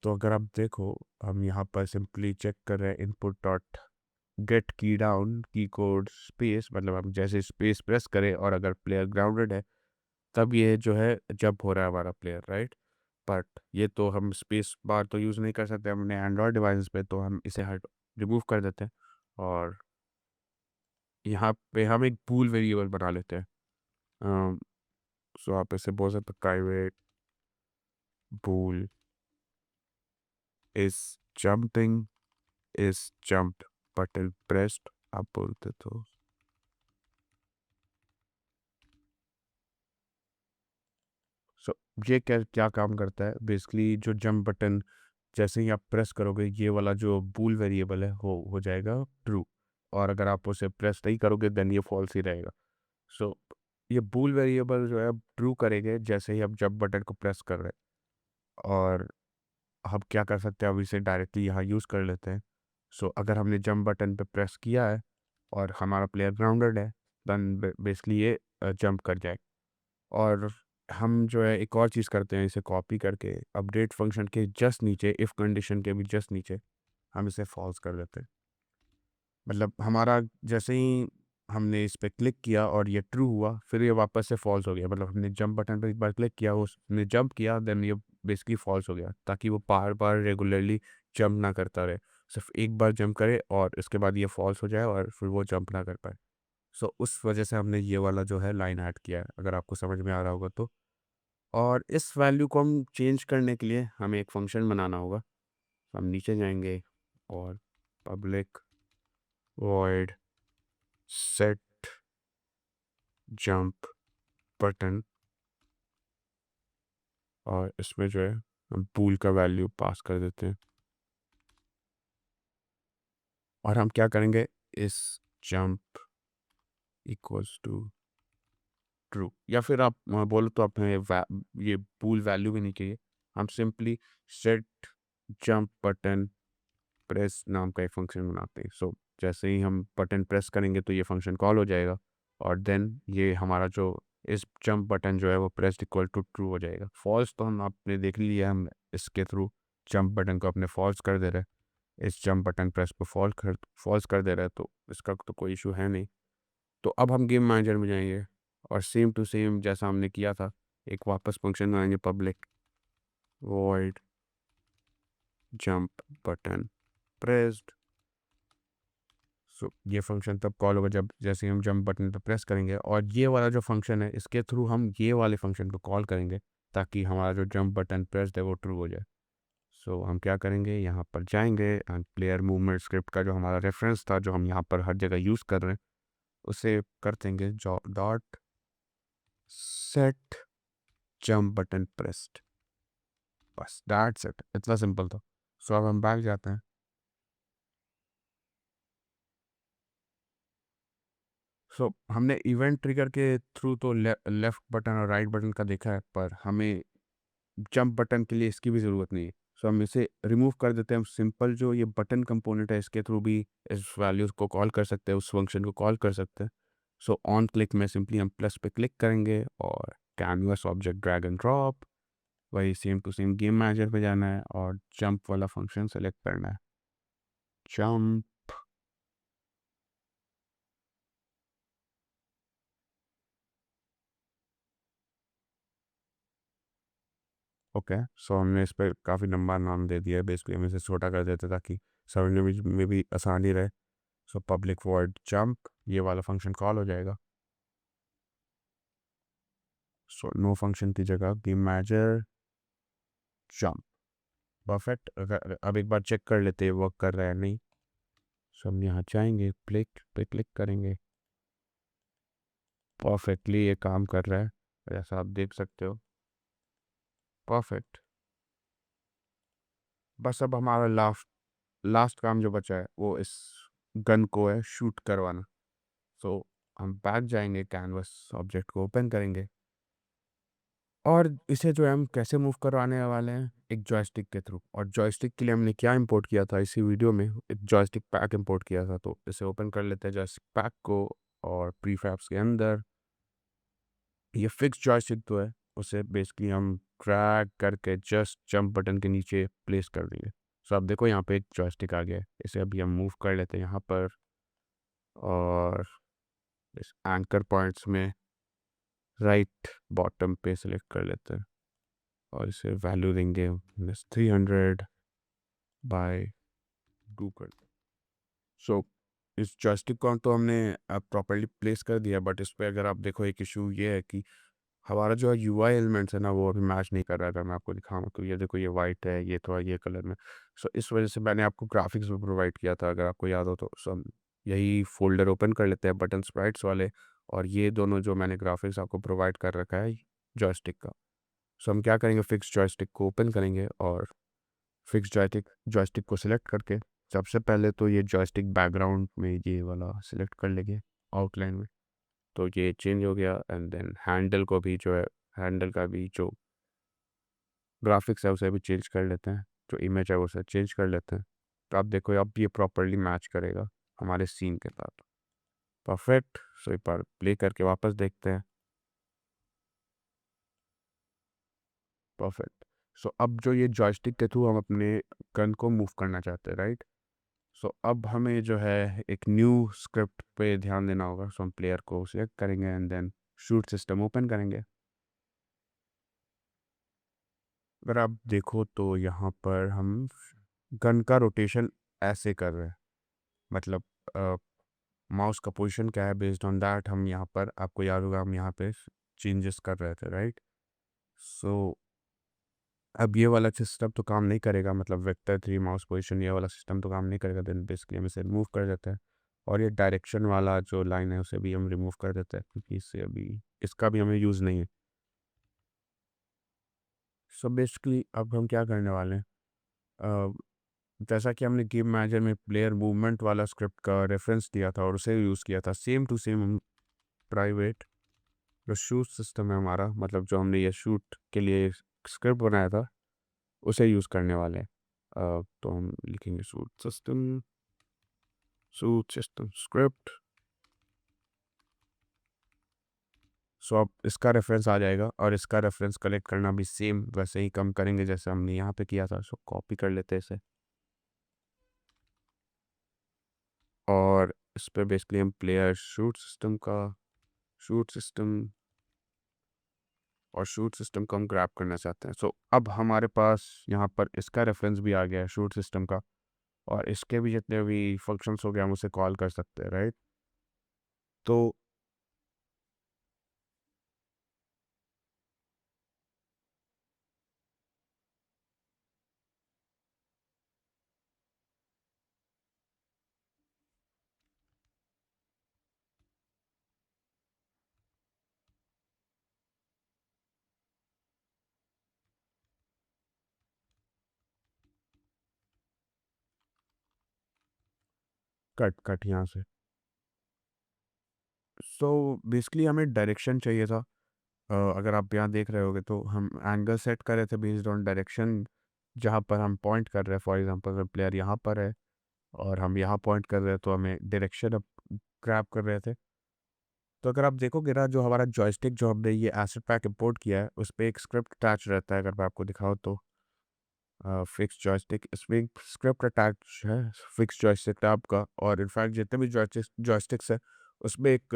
तो अगर आप देखो हम यहाँ पर सिंपली चेक कर रहे हैं इनपुट डॉट गेट की डाउन की कोड स्पेस, मतलब हम जैसे स्पेस प्रेस करें और अगर प्लेयर ग्राउंडेड है तब ये जो है जंप हो रहा है हमारा प्लेयर, राइट। बट ये तो हम स्पेस बार तो यूज़ नहीं कर सकते हमने एंड्रॉयड डिवाइस पे, तो हम इसे हट रिमूव कर देते हैं। और यहाँ पे हम एक बूल वेरिएबल बना लेते हैं। सो आप इसे बोल सकते private bool is jumping is jumped button pressed, आप बोलते तो। सो ये क्या क्या काम करता है, बेसिकली जो जंप बटन जैसे ही आप प्रेस करोगे ये वाला जो बूल वेरिएबल है हो जाएगा ट्रू। और अगर आप उसे प्रेस नहीं करोगे देन ये फॉल्स ही रहेगा। सो ये बूल वेरिएबल जो है ट्रू करेंगे जैसे ही आप जंप बटन को प्रेस कर रहे हैं। और हम क्या कर सकते हैं, अब इसे डायरेक्टली यहाँ यूज़ कर लेते हैं। सो अगर हमने जंप बटन पे प्रेस किया है और हमारा प्लेयर ग्राउंडेड है देन बेसिकली ये जंप कर जाए। और हम जो है एक और चीज़ करते हैं, इसे कॉपी करके अपडेट फंक्शन के जस्ट नीचे, इफ़ कंडीशन के भी जस्ट नीचे हम इसे फॉल्स कर देते हैं। मतलब हमारा जैसे ही हमने इस पे क्लिक किया और ये ट्रू हुआ, फिर ये वापस से फॉल्स हो गया। मतलब हमने जंप बटन पे एक बार क्लिक किया, उसने जंप किया, देन ये बेसिकली फॉल्स हो गया, ताकि वो बार-बार रेगुलरली जंप ना करता रहे। सिर्फ़ एक बार जंप करे और इसके बाद ये फॉल्स हो जाए और फिर वो जंप ना कर पाए। सो उस वजह से हमने ये वाला जो है लाइन ऐड किया है, अगर आपको समझ में आ रहा होगा तो। और इस वैल्यू को हम चेंज करने के लिए हमें एक फ़ंक्शन बनाना होगा। तो हम नीचे जाएँगे और public void set jump button, और इसमें जो है हम पूल का वैल्यू पास कर देते हैं। और हम क्या करेंगे, इस जंप इक्वल्स टू ट्रू, या फिर आप बोलो तो आप ये पूल वैल्यू भी नहीं चाहिए। हम simply set jump button press नाम का एक फंक्शन बनाते हैं। सो जैसे ही हम बटन प्रेस करेंगे तो ये फंक्शन कॉल हो जाएगा, और देन ये हमारा जो इस जंप बटन जो है वो प्रेस्ड इक्वल टू ट्रू हो जाएगा। फॉल्स तो हम आपने देख लिया, हम इसके थ्रू जंप बटन को अपने फॉल्स कर दे रहे हैं, इस जंप बटन प्रेस को फॉल्स कर दे रहे हैं, तो इसका तो कोई इशू है नहीं। तो अब हम गेम मैनेजर में जाएंगे और सेम टू सेम जैसा हमने किया था, एक वापस फंक्शन बनाएंगे, public void jump button pressed. So ये फंक्शन तब कॉल होगा जब जैसे हम जंप बटन पर प्रेस करेंगे, और ये वाला जो फंक्शन है इसके थ्रू हम ये वाले फंक्शन को कॉल करेंगे, ताकि हमारा जो जंप बटन प्रेस है वो ट्रू हो जाए। सो हम क्या करेंगे, यहाँ पर जाएंगे एंड प्लेयर मूवमेंट स्क्रिप्ट का जो हमारा रेफरेंस था, जो हम यहाँ पर हर जगह यूज़ कर रहे हैं, उसे कर देंगे dot set jump button pressed. बस दैट्स इट, इतना सिंपल था। सो अब हम बैक जाते हैं। सो हमने इवेंट ट्रिगर के थ्रू तो लेफ्ट बटन और राइट बटन का देखा है, पर हमें जंप बटन के लिए इसकी भी ज़रूरत नहीं है। सो हम इसे रिमूव कर देते हैं। हम सिंपल जो ये बटन कंपोनेंट है इसके थ्रू भी इस वैल्यूज़ को कॉल कर सकते हैं, उस फंक्शन को कॉल कर सकते हैं। सो ऑन क्लिक में सिंपली हम प्लस पे क्लिक करेंगे और canvas object drag and drop, वही same to same game manager पे जाना है और जंप वाला फंक्शन सेलेक्ट करना है। Jump, okay. सो हमने इस पर काफ़ी लंबा नाम दे दिया है, बेसिकली हम इसे छोटा कर देते ताकि समझने में भी आसानी रहे। सो पब्लिक वर्ड जंप, ये वाला फंक्शन कॉल हो जाएगा। सो नो फंक्शन की जगह गेम मैनेजर जंप, परफेक्ट। अब एक बार चेक कर लेते हैं वर्क कर रहा है नहीं। सो हम यहाँ जाएंगे, क्लिक पे क्लिक करेंगे, परफेक्टली ये काम कर रहा है, जैसा आप देख सकते हो, परफेक्ट। बस अब हमारा लास्ट लास्ट काम जो बचा है वो इस गन को है शूट करवाना। सो हम बैक जाएंगे, कैनवस ऑब्जेक्ट को ओपन करेंगे, और इसे जो है हम कैसे मूव करवाने वाले हैं, एक जॉयस्टिक के थ्रू। और जॉयस्टिक के लिए हमने क्या इंपोर्ट किया था इसी वीडियो में, एक जॉयस्टिक पैक इंपोर्ट किया था। तो इसे ओपन कर लेते हैं जॉयस्टिक पैक को, और प्रीफैब्स के अंदर ये फिक्स जॉयस्टिक तो है, उसे बेसिकली हम ड्रैग करके जस्ट जंप बटन के नीचे प्लेस कर देंगे। सो आप देखो यहाँ पे एक जॉयस्टिक आ गया है, इसे अभी हम मूव कर लेते हैं यहाँ पर, और इस एंकर पॉइंट्स में राइट बॉटम पे सेलेक्ट कर लेते हैं, और इसे वैल्यू देंगे 300 बाय 2 कर। सो इस जॉयस्टिक को तो हमने प्रॉपर्ली प्लेस कर दिया, बट इस पे अगर आप देखो एक इशू ये है कि हमारा जो यूआई एलिमेंट्स है ना वो अभी मैच नहीं कर रहा था। मैं आपको दिखाऊंगा तो ये देखो, ये वाइट है, ये थोड़ा ये कलर में। सो इस वजह से मैंने आपको ग्राफिक्स भी प्रोवाइड किया था, अगर आपको याद हो तो। सो हम यही फोल्डर ओपन कर लेते हैं बटन स्प्राइट्स वाले, और ये दोनों जो मैंने ग्राफिक्स आपको प्रोवाइड कर रखा है जॉयस्टिक का। सो हम क्या करेंगे, फिक्स जॉयस्टिक को ओपन करेंगे और फिक्स जॉयस्टिक जॉयस्टिक को सिलेक्ट करके सबसे पहले तो ये जॉयस्टिक बैकग्राउंड में ये वाला सिलेक्ट कर लेंगे आउटलाइन में। तो ये चेंज हो गया, एंड देन हैंडल को भी जो है, हैंडल का भी जो ग्राफिक्स है उसे भी चेंज कर लेते हैं, जो इमेज है उसे चेंज कर लेते हैं। तो आप देखो अब ये प्रॉपरली मैच करेगा हमारे सीन के साथ, परफेक्ट। सो एक बार प्ले करके वापस देखते हैं, परफेक्ट। सो अब जो ये जॉयस्टिक के थ्रू हम अपने गन को मूव करना चाहते हैं, राइट। सो अब हमें जो है एक न्यू स्क्रिप्ट पे ध्यान देना होगा। सो हम प्लेयर को सिलेक्ट करेंगे and then shoot system open करेंगे। अगर आप देखो तो यहाँ पर हम गन का रोटेशन ऐसे कर रहे हैं, मतलब माउस का पोजीशन क्या है, बेस्ड ऑन दैट हम यहाँ पर, आपको याद होगा हम यहाँ पे चेंजेस कर रहे थे, राइट। सो अब ये वाला सिस्टम तो काम नहीं करेगा, मतलब वेक्टर 3 माउस पोजीशन ये वाला सिस्टम तो काम नहीं करेगा। देन बेसिकली हम इसे रिमूव कर देते हैं और ये डायरेक्शन वाला जो लाइन है उसे भी हम रिमूव कर देते हैं, क्योंकि इससे अभी इसका भी हमें यूज़ नहीं है। सो बेसिकली अब हम क्या करने वाले हैं, अ, जैसा कि हमने गेम मैनेजर में प्लेयर मूवमेंट वाला स्क्रिप्ट का रेफरेंस दिया था और उसे यूज़ किया था, सेम टू सेम हम प्राइवेट जो शूट सिस्टम है हमारा, मतलब जो हमने ये शूट के लिए स्क्रिप्ट बनाया था उसे यूज़ करने वाले हैं। तो हम लिखेंगे शूट सिस्टम स्क्रिप्ट। सो अब इसका रेफरेंस आ जाएगा और इसका रेफरेंस कलेक्ट करना भी सेम वैसे ही कम करेंगे जैसे हमने यहाँ पे किया था। सो कॉपी कर लेते हैं इसे और इस पर बेसिकली हम प्लेयर शूट सिस्टम और शूट सिस्टम को हम ग्रैब करना चाहते हैं। सो अब हमारे पास यहाँ पर इसका रेफरेंस भी आ गया है शूट सिस्टम का, और इसके भी जितने भी फंक्शंस हो गए हम उसे कॉल कर सकते हैं, राइट। तो कट कट यहाँ से। सो बेसिकली हमें डायरेक्शन चाहिए था। अगर आप यहाँ देख रहे होगे तो हम एंगल सेट कर रहे थे बेस्ड ऑन डायरेक्शन जहाँ पर हम पॉइंट कर रहे हैं। फॉर एग्जांपल अगर प्लेयर यहाँ पर है और हम यहाँ पॉइंट कर रहे हैं तो हमें डायरेक्शन अब ग्रैब कर रहे थे। तो अगर आप देखोगे ना, जो हमारा जॉयस्टिक जो हमने ये एसेट पैक इंपोर्ट किया है उस पर एक स्क्रिप्ट अटैच रहता है। अगर मैं आपको दिखाऊँ तो फिक्स जॉयस्टिक, इसमें एक स्क्रिप्ट अटैच है फिक्स जॉयस्टिक टैब का, और इनफैक्ट जितने भी जॉयस्टिक्स है उसमें एक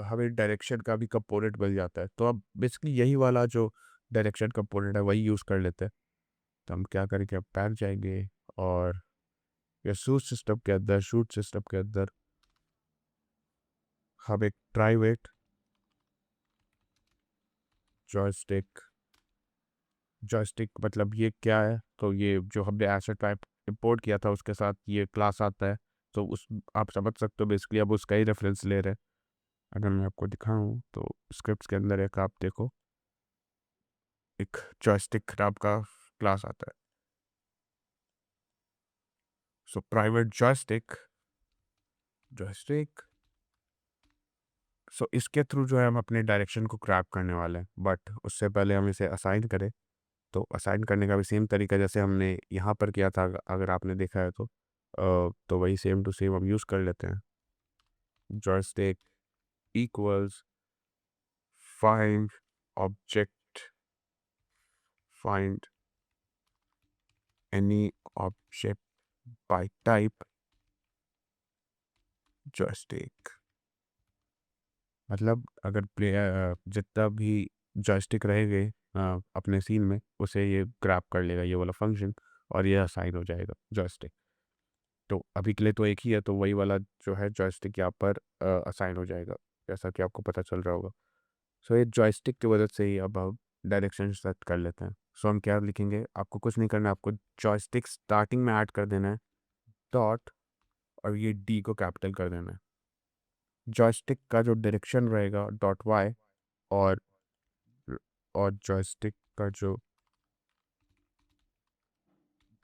हमें डायरेक्शन का भी कंपोनेंट मिल जाता है। तो अब बेसिकली यही वाला जो डायरेक्शन कंपोनेंट है वही यूज़ कर लेते हैं। तो हम क्या करेंगे, अब बैक जाएंगे और या शूट सिस्टम के अंदर हम एक प्राइवेट जॉयस्टिक जॉयस्टिक मतलब ये क्या है, तो ये जो हमने एसेट टाइप इंपोर्ट किया था उसके साथ ये क्लास आता है। तो उस आप समझ सकते हो बेसिकली अब उसका ही रेफरेंस ले रहे हैं। अगर मैं आपको दिखाऊं तो स्क्रिप्ट्स के अंदर एक आप देखो, एक जॉयस्टिक नाम का क्लास आता है। सो प्राइवेट जॉयस्टिक सो इसके थ्रू जो है हम अपने डायरेक्शन को ग्रैब करने वाले हैं, बट उससे पहले हम इसे असाइन करें। तो असाइन करने का भी सेम तरीका जैसे हमने यहाँ पर किया था, अगर आपने देखा है तो वही सेम टू सेम हम यूज़ कर लेते हैं। joystick equals find object find any object by type joystick। मतलब अगर प्लेयर जितना भी जॉयस्टिक रहेंगे अपने सीन में उसे ये ग्रैब कर लेगा ये वाला फंक्शन, और ये असाइन हो जाएगा जॉयस्टिक। तो अभी के लिए तो एक ही है, तो वही वाला जो है जॉयस्टिक यहाँ पर असाइन हो जाएगा, जैसा कि आपको पता चल रहा होगा। सो ये जॉयस्टिक की वजह से ही अब हम डायरेक्शन सेट कर लेते हैं। सो हम क्या लिखेंगे, आपको कुछ नहीं करना है, आपको जॉयस्टिक स्टार्टिंग में ऐड कर देना है डॉट, और ये डी को कैपिटल कर देना है। जॉयस्टिक का जो डायरेक्शन रहेगा डॉट वाई, और जॉयस्टिक का जो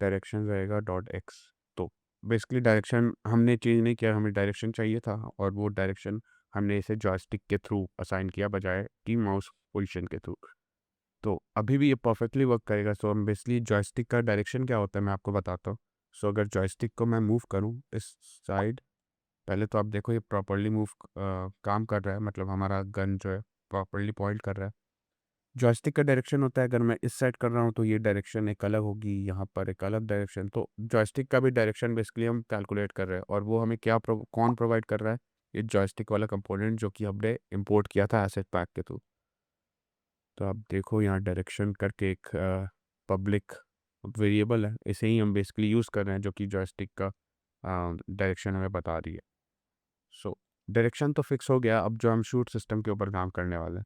डायरेक्शन रहेगा डॉट एक्स। तो बेसिकली डायरेक्शन हमने चेंज नहीं किया, हमें डायरेक्शन चाहिए था और वो डायरेक्शन हमने इसे जॉयस्टिक के थ्रू असाइन किया बजाय कि माउस पोजीशन के थ्रू। तो अभी भी ये परफेक्टली वर्क करेगा। सो हम बेसिकली जॉयस्टिक का डायरेक्शन क्या होता है मैं आपको बताता हूँ। सो अगर जॉयस्टिक को मैं मूव करूँ इस साइड, पहले तो आप देखो ये प्रॉपरली मूव काम कर रहा है, मतलब हमारा गन जो है प्रॉपरली पॉइंट कर रहा है। जॉयस्टिक का डायरेक्शन होता है, अगर मैं इस साइड कर रहा हूँ तो ये डायरेक्शन एक अलग होगी, यहाँ पर एक अलग डायरेक्शन। तो जॉयस्टिक का भी डायरेक्शन बेसिकली हम कैलकुलेट कर रहे हैं, और वो हमें कौन प्रोवाइड कर रहा है? ये जॉयस्टिक वाला कंपोनेंट जो कि हमने इंपोर्ट किया था एसेट पैक के थ्रू। तो आप देखो यहाँ डायरेक्शन करके एक पब्लिक वेरिएबल है, इसे ही हम बेसिकली यूज़ कर रहे हैं, जो कि जॉयस्टिक का डायरेक्शन हमें बता रही है। सो डायरेक्शन तो फिक्स हो गया, अब जो हम शूट सिस्टम के ऊपर काम करने वाले हैं।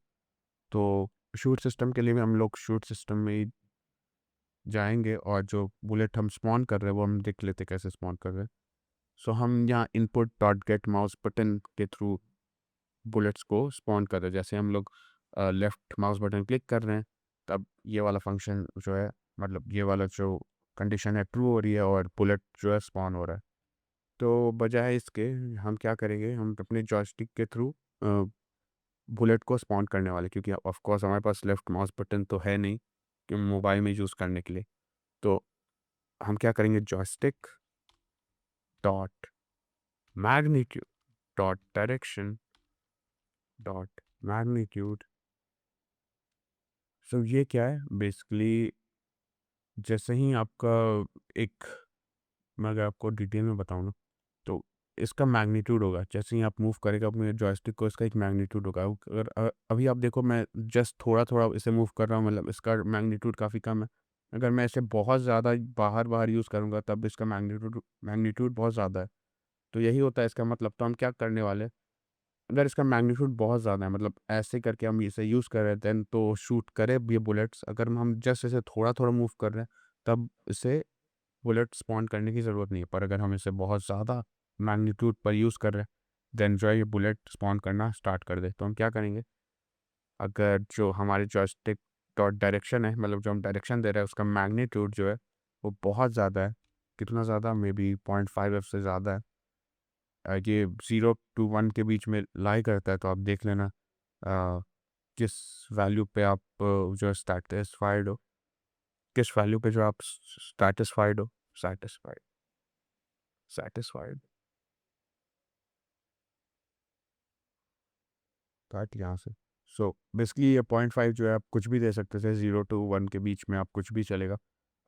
तो शूट सिस्टम के लिए भी हम लोग शूट सिस्टम में ही जाएंगे, और जो बुलेट हम स्पॉन कर रहे हैं वो हम देख लेते कैसे स्पॉन कर रहे हैं। सो हम यहाँ input dot gate mouse button के थ्रू बुलेट्स को स्पॉन कर रहे हैं। जैसे हम लोग लेफ्ट माउस बटन क्लिक कर रहे हैं, तब ये वाला फंक्शन जो है, मतलब ये वाला जो कंडीशन है ट्रू हो रही है, और बुलेट जो है स्पॉन हो रहा है। तो बजाय इसके हम क्या करेंगे, हम अपने जॉयस्टिक के थ्रू बुलेट को स्पॉन करने वाले, क्योंकि ऑफ कोर्स हमारे पास लेफ्ट माउस बटन तो है नहीं कि मोबाइल में यूज़ करने के लिए। तो हम क्या करेंगे, joystick dot magnitude dot direction dot magnitude. So ये क्या है बेसिकली, जैसे ही आपका एक, मैं अगर आपको डिटेल में बताऊँ ना, तो इसका मैग्नीट्यूड होगा, जैसे ही आप मूव करेगा अपने जॉयस्टिक को, इसका एक मैग्नीट्यूड होगा। अगर अभी आप देखो मैं जस्ट थोड़ा थोड़ा इसे मूव कर रहा हूँ, मतलब इसका मैग्नीट्यूड काफ़ी कम है। अगर मैं इसे बहुत ज़्यादा बाहर बाहर यूज़ करूँगा तब इसका मैग्नीट्यूड मैग्नीट्यूड बहुत ज़्यादा है। तो यही होता है इसका मतलब। तो हम क्या करने वाले हैं, अगर इसका मैग्नीट्यूड बहुत ज़्यादा है, मतलब ऐसे करके हम इसे यूज़ कर रहे हैं, देन तो शूट करे ये बुलेट्स। अगर हम जस्ट इसे थोड़ा थोड़ा मूव कर रहे हैं, तब इसे बुलेट स्पॉन करने की ज़रूरत नहीं है। पर अगर हम इसे बहुत ज़्यादा मैग्नीट्यूड पर यूज़ कर रहे हैं, देन जो है ये बुलेट स्पॉन करना स्टार्ट कर दे। तो हम क्या करेंगे, अगर जो हमारे जॉयस्टिक डॉट डायरेक्शन है, मतलब जो हम डायरेक्शन दे रहे हैं, उसका मैग्नीट्यूड जो है वो बहुत ज़्यादा है, कितना ज़्यादा, मे बी 0.5 से ज़्यादा है। ये 0 to 1 के बीच में लाई करता है। तो आप देख लेना किस वैल्यू पे आप जो स्टैटिस्फाइड हो, किस वैल्यू पे जो आप स्टैटिस्फाइड हो, सेटिस्फाइड सेटिस्फाइड काट यहाँ से। सो बेसिकली ये 0.5 जो है, आप कुछ भी दे सकते थे, 0 to 1 के बीच में आप कुछ भी चलेगा।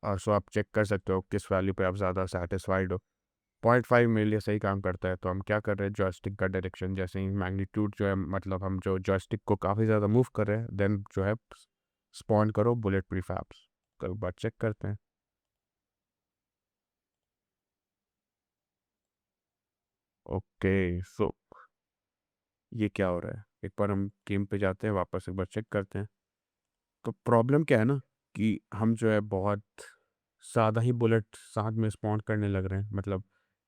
और सो आप चेक कर सकते हो किस वैल्यू पे आप ज़्यादा सेटिस्फाइड हो। 0.5 मेरे लिए सही काम करता है। तो हम क्या कर रहे हैं, जॉयस्टिक का डायरेक्शन जैसे ही मैग्नीट्यूड जो है, मतलब हम जो जॉयस्टिक को काफ़ी ज़्यादा मूव कर रहे हैं, देन जो है स्पॉन करो बुलेट प्रीफैब्स। एक बार चेक करते हैं। ओके, सो ये क्या हो रहा है, एक बार हम गेम पे जाते हैं, वापस एक बार चेक करते हैं। तो प्रॉब्लम क्या है ना, कि हम जो है बहुत ज़्यादा ही बुलेट साथ में स्पॉन करने लग रहे हैं। मतलब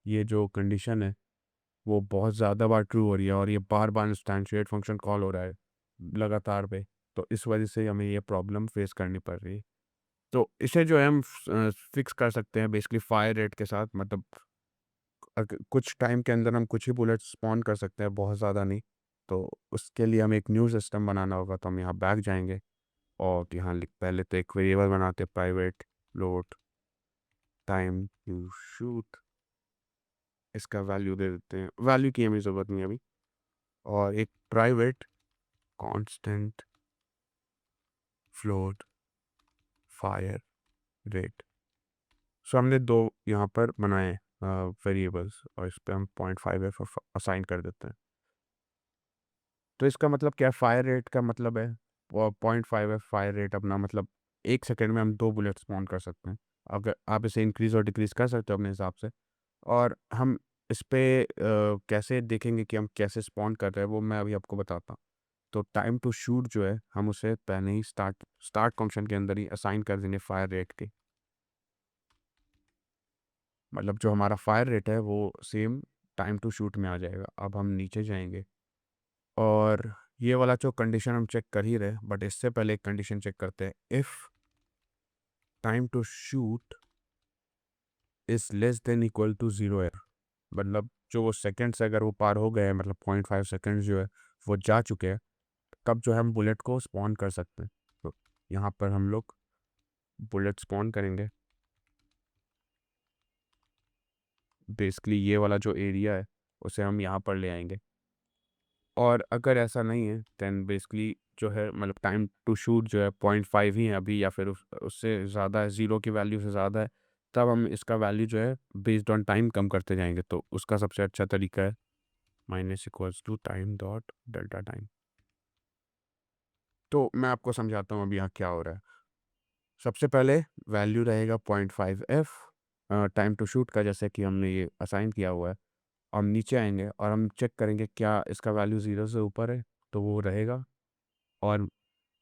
ये जो कंडीशन है वो बहुत ज़्यादा बार ट्रू हो रही है, और ये बार बार इंस्टैंशिएट फंक्शन कॉल हो रहा है लगातार पे। तो इस वजह से हमें ये प्रॉब्लम फेस करनी पड़ रही है। तो इसे जो है हम फिक्स कर सकते हैं बेसिकली फायर रेट के साथ। मतलब कुछ टाइम के अंदर हम कुछ ही बुलेट स्पॉन कर सकते हैं, बहुत ज़्यादा नहीं। तो उसके लिए हमें एक न्यू सिस्टम बनाना होगा। तो हम यहाँ बैक जाएंगे, और यहाँ पहले तो एक वेरिएबल बनाते हैं, private float time to shoot. इसका वैल्यू दे देते हैं, वैल्यू की हमें ज़रूरत नहीं है अभी। और एक private constant float fire rate. So हमने दो यहाँ पर बनाए वेरिएबल्स, और इस पर हम 0.5 असाइन कर देते हैं। तो इसका मतलब क्या है, फायर रेट का मतलब है, और 0.5 फायर रेट अपना मतलब 1 सेकेंड में हम 2 बुलेट स्पॉन कर सकते हैं। अगर आप इसे इंक्रीज़ और डिक्रीज़ कर सकते हो अपने हिसाब से। और हम इस पे कैसे देखेंगे कि हम कैसे स्पॉन कर रहे हैं, वो मैं अभी आपको बताता हूँ। तो टाइम टू शूट जो है, हम उसे पहले ही स्टार्ट फंक्शन के अंदर ही असाइन कर देंगे फायर रेट के। मतलब जो हमारा फायर रेट है वो सेम टाइम टू शूट में आ जाएगा। अब हम नीचे जाएंगे, और ये वाला जो कंडीशन हम चेक कर ही रहे, बट इससे पहले एक कंडीशन चेक करते हैं। If time to shoot is less than equal to 0 है, मतलब जो वो सेकेंड्स अगर वो पार हो गए हैं, मतलब 0.5 सेकेंड्स जो है वो जा चुके हैं, तब जो है हम बुलेट को स्पॉन कर सकते हैं। तो यहाँ पर हम लोग बुलेट स्पॉन करेंगे। बेसिकली ये वाला जो एरिया है उसे हम यहाँ पर ले आएंगे, और अगर ऐसा नहीं है देन बेसिकली जो है मतलब टाइम टू शूट जो है 0.5 ही है अभी या फिर उससे ज़्यादा है, 0 की वैल्यू से ज़्यादा है, तब हम इसका वैल्यू जो है बेस्ड ऑन टाइम कम करते जाएँगे। तो उसका सबसे अच्छा तरीका है minus equals to time dot delta time. तो मैं आपको समझाता हूँ अभी यहाँ क्या हो रहा है। सबसे पहले वैल्यू रहेगा 0.5 एफ टाइम टू शूट का, जैसे कि हमने ये असाइन किया हुआ है। हम नीचे आएँगे और हम चेक करेंगे क्या इसका वैल्यू 0 से ऊपर है, तो वो रहेगा। और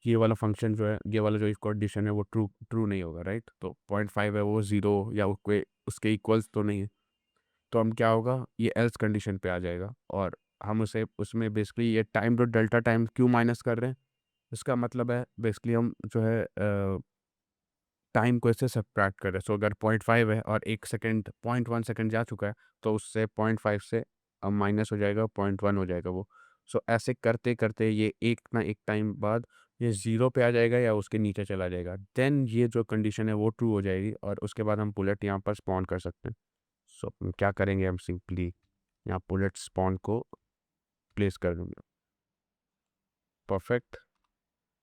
ये वाला फ़ंक्शन जो है, ये वाला जो कंडीशन है वो ट्रू ट्रू नहीं होगा, राइट? तो 0.5 है वो 0 या वो कोई उसके इक्वल्स तो नहीं है। तो हम क्या होगा, ये एल्स कंडीशन पे आ जाएगा और हम उसे उसमें बेसिकली ये टाइम डॉट डेल्टा टाइम क्यों माइनस कर रहे हैं? इसका मतलब है बेसिकली हम जो है टाइम को इससे सब्ट्रैक्ट कर रहे हैं। सो अगर 0.5 है और 1 सेकंड 0.1 सेकंड जा चुका है, तो उससे 0.5 से माइनस हो जाएगा, 0.1 हो जाएगा वो। सो ऐसे करते-करते ये एक ना एक टाइम बाद ये 0 पे आ जाएगा या उसके नीचे चला जाएगा। देन ये जो कंडीशन है वो ट्रू हो जाएगी और उसके बाद हम बुलेट यहाँ पर स्पॉन कर सकते हैं। सो हम क्या करेंगे, हम सिंपली यहाँ बुलेट स्पॉन को प्लेस कर देंगे। परफेक्ट।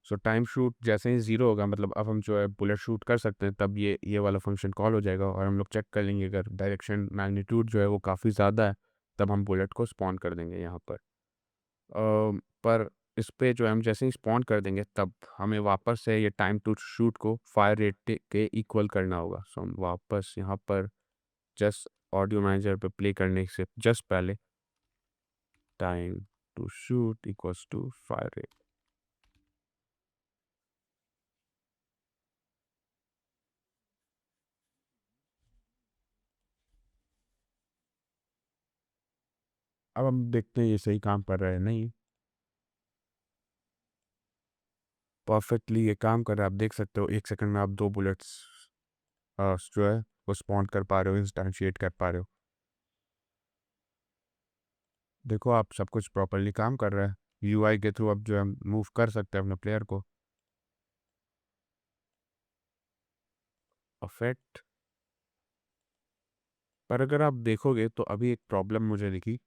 सो टाइम शूट जैसे ही 0 होगा मतलब अब हम जो है बुलेट शूट कर सकते हैं, तब ये वाला फंक्शन कॉल हो जाएगा और हम लोग चेक कर लेंगे अगर डायरेक्शन मैग्नीट्यूड जो है वो काफ़ी ज़्यादा है, तब हम बुलेट को स्पॉन कर देंगे यहाँ पर। पर इस पे जो है हम जैसे ही स्पॉन कर देंगे तब हमें वापस से ये टाइम टू शूट को फायर रेट के इक्वल करना होगा। सो हम वापस यहाँ पर जस्ट ऑडियो मैनेजर पे प्ले करने से जस्ट पहले time to shoot equals to fire rate. अब हम देखते हैं ये सही काम कर रहा है नहीं। परफेक्टली ये काम कर रहा है, आप देख सकते हो 1 सेकंड में आप 2 बुलेट्स जो है वो स्पॉन कर पा रहे हो, इंस्टेंशिएट कर पा रहे हो। देखो आप सब कुछ प्रॉपर्ली काम कर रहा है। यूआई के थ्रू अब जो है मूव कर सकते हैं अपने प्लेयर को। परफेक्ट। पर अगर आप देखोगे तो अभी एक प्रॉब्लम मुझे दिखी।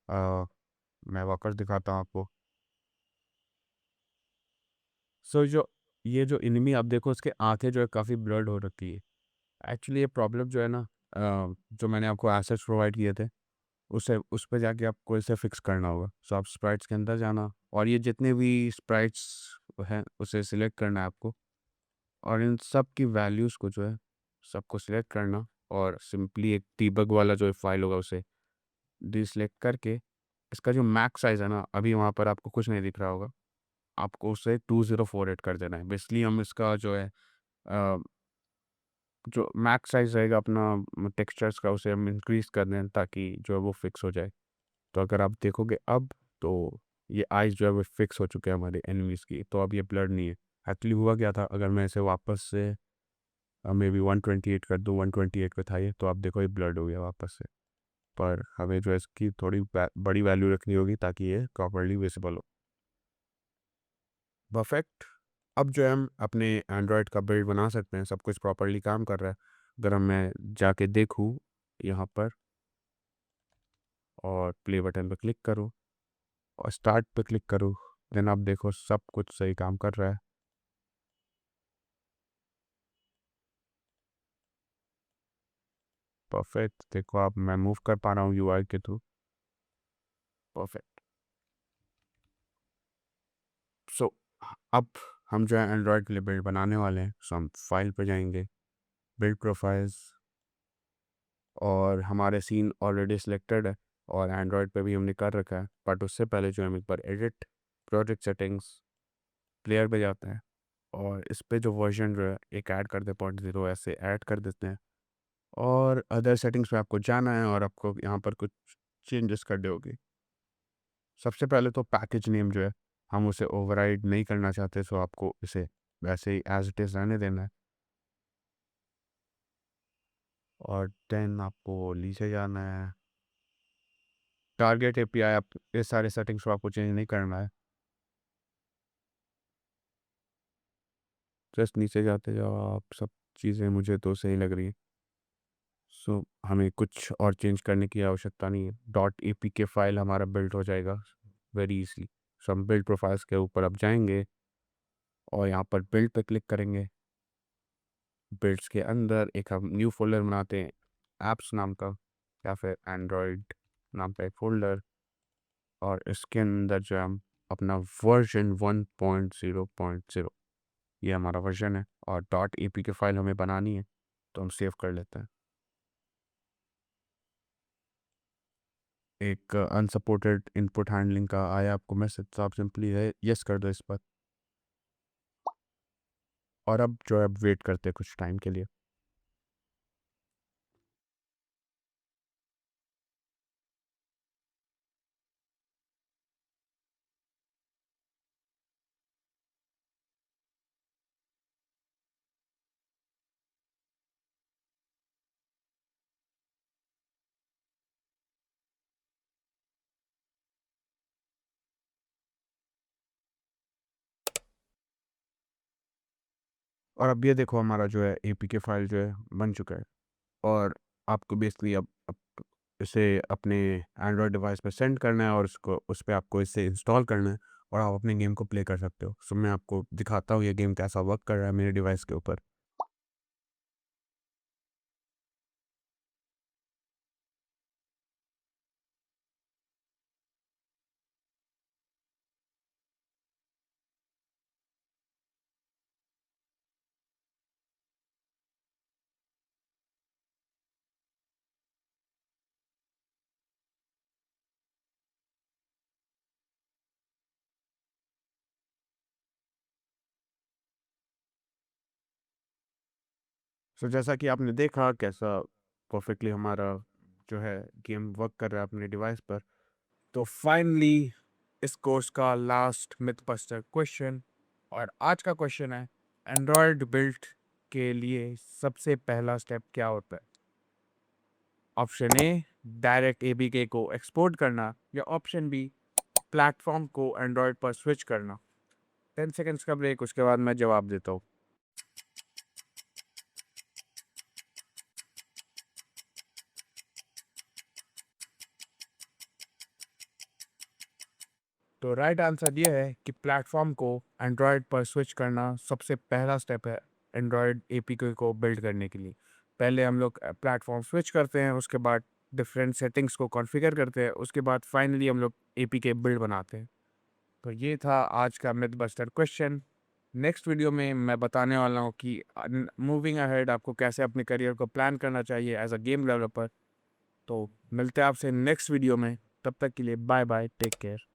अ, मैं वापस दिखाता हूँ आपको। सो जो ये जो एनिमी आप देखो उसके आँखें जो है काफ़ी ब्लर्ड हो रखी है। एक्चुअली ये प्रॉब्लम जो है ना जो मैंने आपको एसेट्स प्रोवाइड किए थे उसे उस पे जाके आपको इसे फिक्स करना होगा। सो आप स्प्राइट्स के अंदर जाना और ये जितने भी स्प्राइट्स हैं उसे सिलेक्ट करना है आपको और इन सब की वैल्यूज़ को जो है सबको सिलेक्ट करना और सिंपली एक डीबग वाला जो फाइल होगा उसे डिसेलेक्ट करके इसका जो मैक्स साइज़ है ना अभी वहाँ पर आपको कुछ नहीं दिख रहा होगा, आपको उसे 2048 कर देना है। बेसिकली हम इसका जो है अ, जो मैक्स साइज़ रहेगा अपना टेक्सचर्स का उसे हम इंक्रीज़ कर दें ताकि जो है वो फिक्स हो जाए। तो अगर आप देखोगे अब तो ये आइज़ जो है वो फिक्स हो चुके हैं हमारे एनिमीज़ की, तो अब ये ब्लड नहीं है। एक्चुअली हुआ क्या था, अगर मैं इसे वापस से मे बी 128 कर दूँ, 128 पे था ये, तो आप देखो ये ब्लड हो गया वापस से। पर हमें जो है इसकी थोड़ी बड़ी वैल्यू रखनी होगी ताकि ये प्रॉपर्ली विजिबल हो। परफेक्ट। अब जो है हम अपने एंड्रॉयड का बिल्ड बना सकते हैं, सब कुछ प्रॉपर्ली काम कर रहा है। अगर मैं जाके देखूँ यहाँ पर और प्ले बटन पर क्लिक करूँ और स्टार्ट पे क्लिक करूँ, देन आप देखो सब कुछ सही काम कर रहा है। परफेक्ट। देखो आप मैं मूव कर पा रहा हूँ यूआई के थ्रू। परफेक्ट। सो अब हम जो है एंड्रॉयड के लिए बिल्ड बनाने वाले हैं। सो हम फाइल पे जाएंगे, बिल्ड प्रोफाइल्स और हमारे सीन ऑलरेडी सिलेक्टेड है और एंड्रॉयड पे भी हमने कर रखा है। बट उससे पहले जो हम एक बार एडिट प्रोजेक्ट सेटिंग्स प्लेयर पे जाते हैं और इस पे जो वर्जन जो है एक ऐड कर दे 0.0 ऐसे ऐड कर देते हैं और अदर सेटिंग्स पे आपको जाना है और आपको यहाँ पर कुछ चेंजेस करने होंगे। सबसे पहले तो पैकेज नेम जो है हम उसे ओवरराइड नहीं करना चाहते, सो आपको इसे वैसे ही एज इट इज़ रहने देना है और देन आपको नीचे जाना है। टारगेट एपीआई आप ये सारे सेटिंग्स को आपको चेंज नहीं करना है, जस्ट नीचे जाते जाओ आप। सब चीज़ें मुझे तो सही लग रही हैं। सो हमें कुछ और चेंज करने की आवश्यकता नहीं है। डॉट एपीके फाइल हमारा बिल्ड हो जाएगा वेरी ईज़िली। सो हम बिल्ड प्रोफाइल्स के ऊपर अब जाएँगे और यहाँ पर बिल्ड पे क्लिक करेंगे। बिल्ड्स के अंदर एक हम न्यू फ़ोल्डर बनाते हैं ऐप्स नाम का या फिर एंड्रॉयड नाम का एक फ़ोल्डर और इसके अंदर जो है हम अपना वर्ज़न 1.0.0 ये हमारा वर्ज़न है और .apk फ़ाइल हमें बनानी है, तो हम सेव कर लेते हैं। एक अनसपोर्टेड इनपुट हैंडलिंग का आया आपको मैसेज, तो आप सिंपली है येस कर दो इस पर और अब जो है अब वेट करते हैं कुछ टाइम के लिए। और अब ये देखो हमारा जो है एपीके फ़ाइल जो है बन चुका है और आपको बेसिकली अब इसे अपने एंड्रॉयड डिवाइस पे सेंड करना है और उसको उस पे आपको इसे इंस्टॉल करना है और आप अपने गेम को प्ले कर सकते हो। सो मैं आपको दिखाता हूँ ये गेम कैसा वर्क कर रहा है मेरे डिवाइस के ऊपर। सो जैसा कि आपने देखा कैसा परफेक्टली हमारा जो है गेम वर्क कर रहा है अपने डिवाइस पर। तो फाइनली इस कोर्स का लास्ट मिथ बस्टर क्वेश्चन, और आज का क्वेश्चन है एंड्रॉयड बिल्ड के लिए सबसे पहला स्टेप क्या होता है? ऑप्शन ए डायरेक्ट एबीके को एक्सपोर्ट करना, या ऑप्शन बी प्लेटफॉर्म को एंड्रॉयड पर स्विच करना। 10 सेकंड्स का ब्रेक, उसके बाद मैं जवाब देता हूँ। तो राइट आंसर ये है कि प्लेटफॉर्म को एंड्रॉयड पर स्विच करना सबसे पहला स्टेप है एंड्रॉयड एपीके को बिल्ड करने के लिए। पहले हम लोग प्लेटफॉर्म स्विच करते हैं, उसके बाद डिफरेंट सेटिंग्स को कॉन्फ़िगर करते हैं, उसके बाद फाइनली हम लोग एपीके बिल्ड बनाते हैं। तो ये था आज का myth buster question. Next video में मैं बताने वाला हूँ कि मूविंग अहेड आपको कैसे अपने करियर को प्लान करना चाहिए एज अ गेम डेवलपर। तो मिलते हैं आपसे नेक्स्ट वीडियो में, तब तक के लिए बाय बाय, टेक केयर।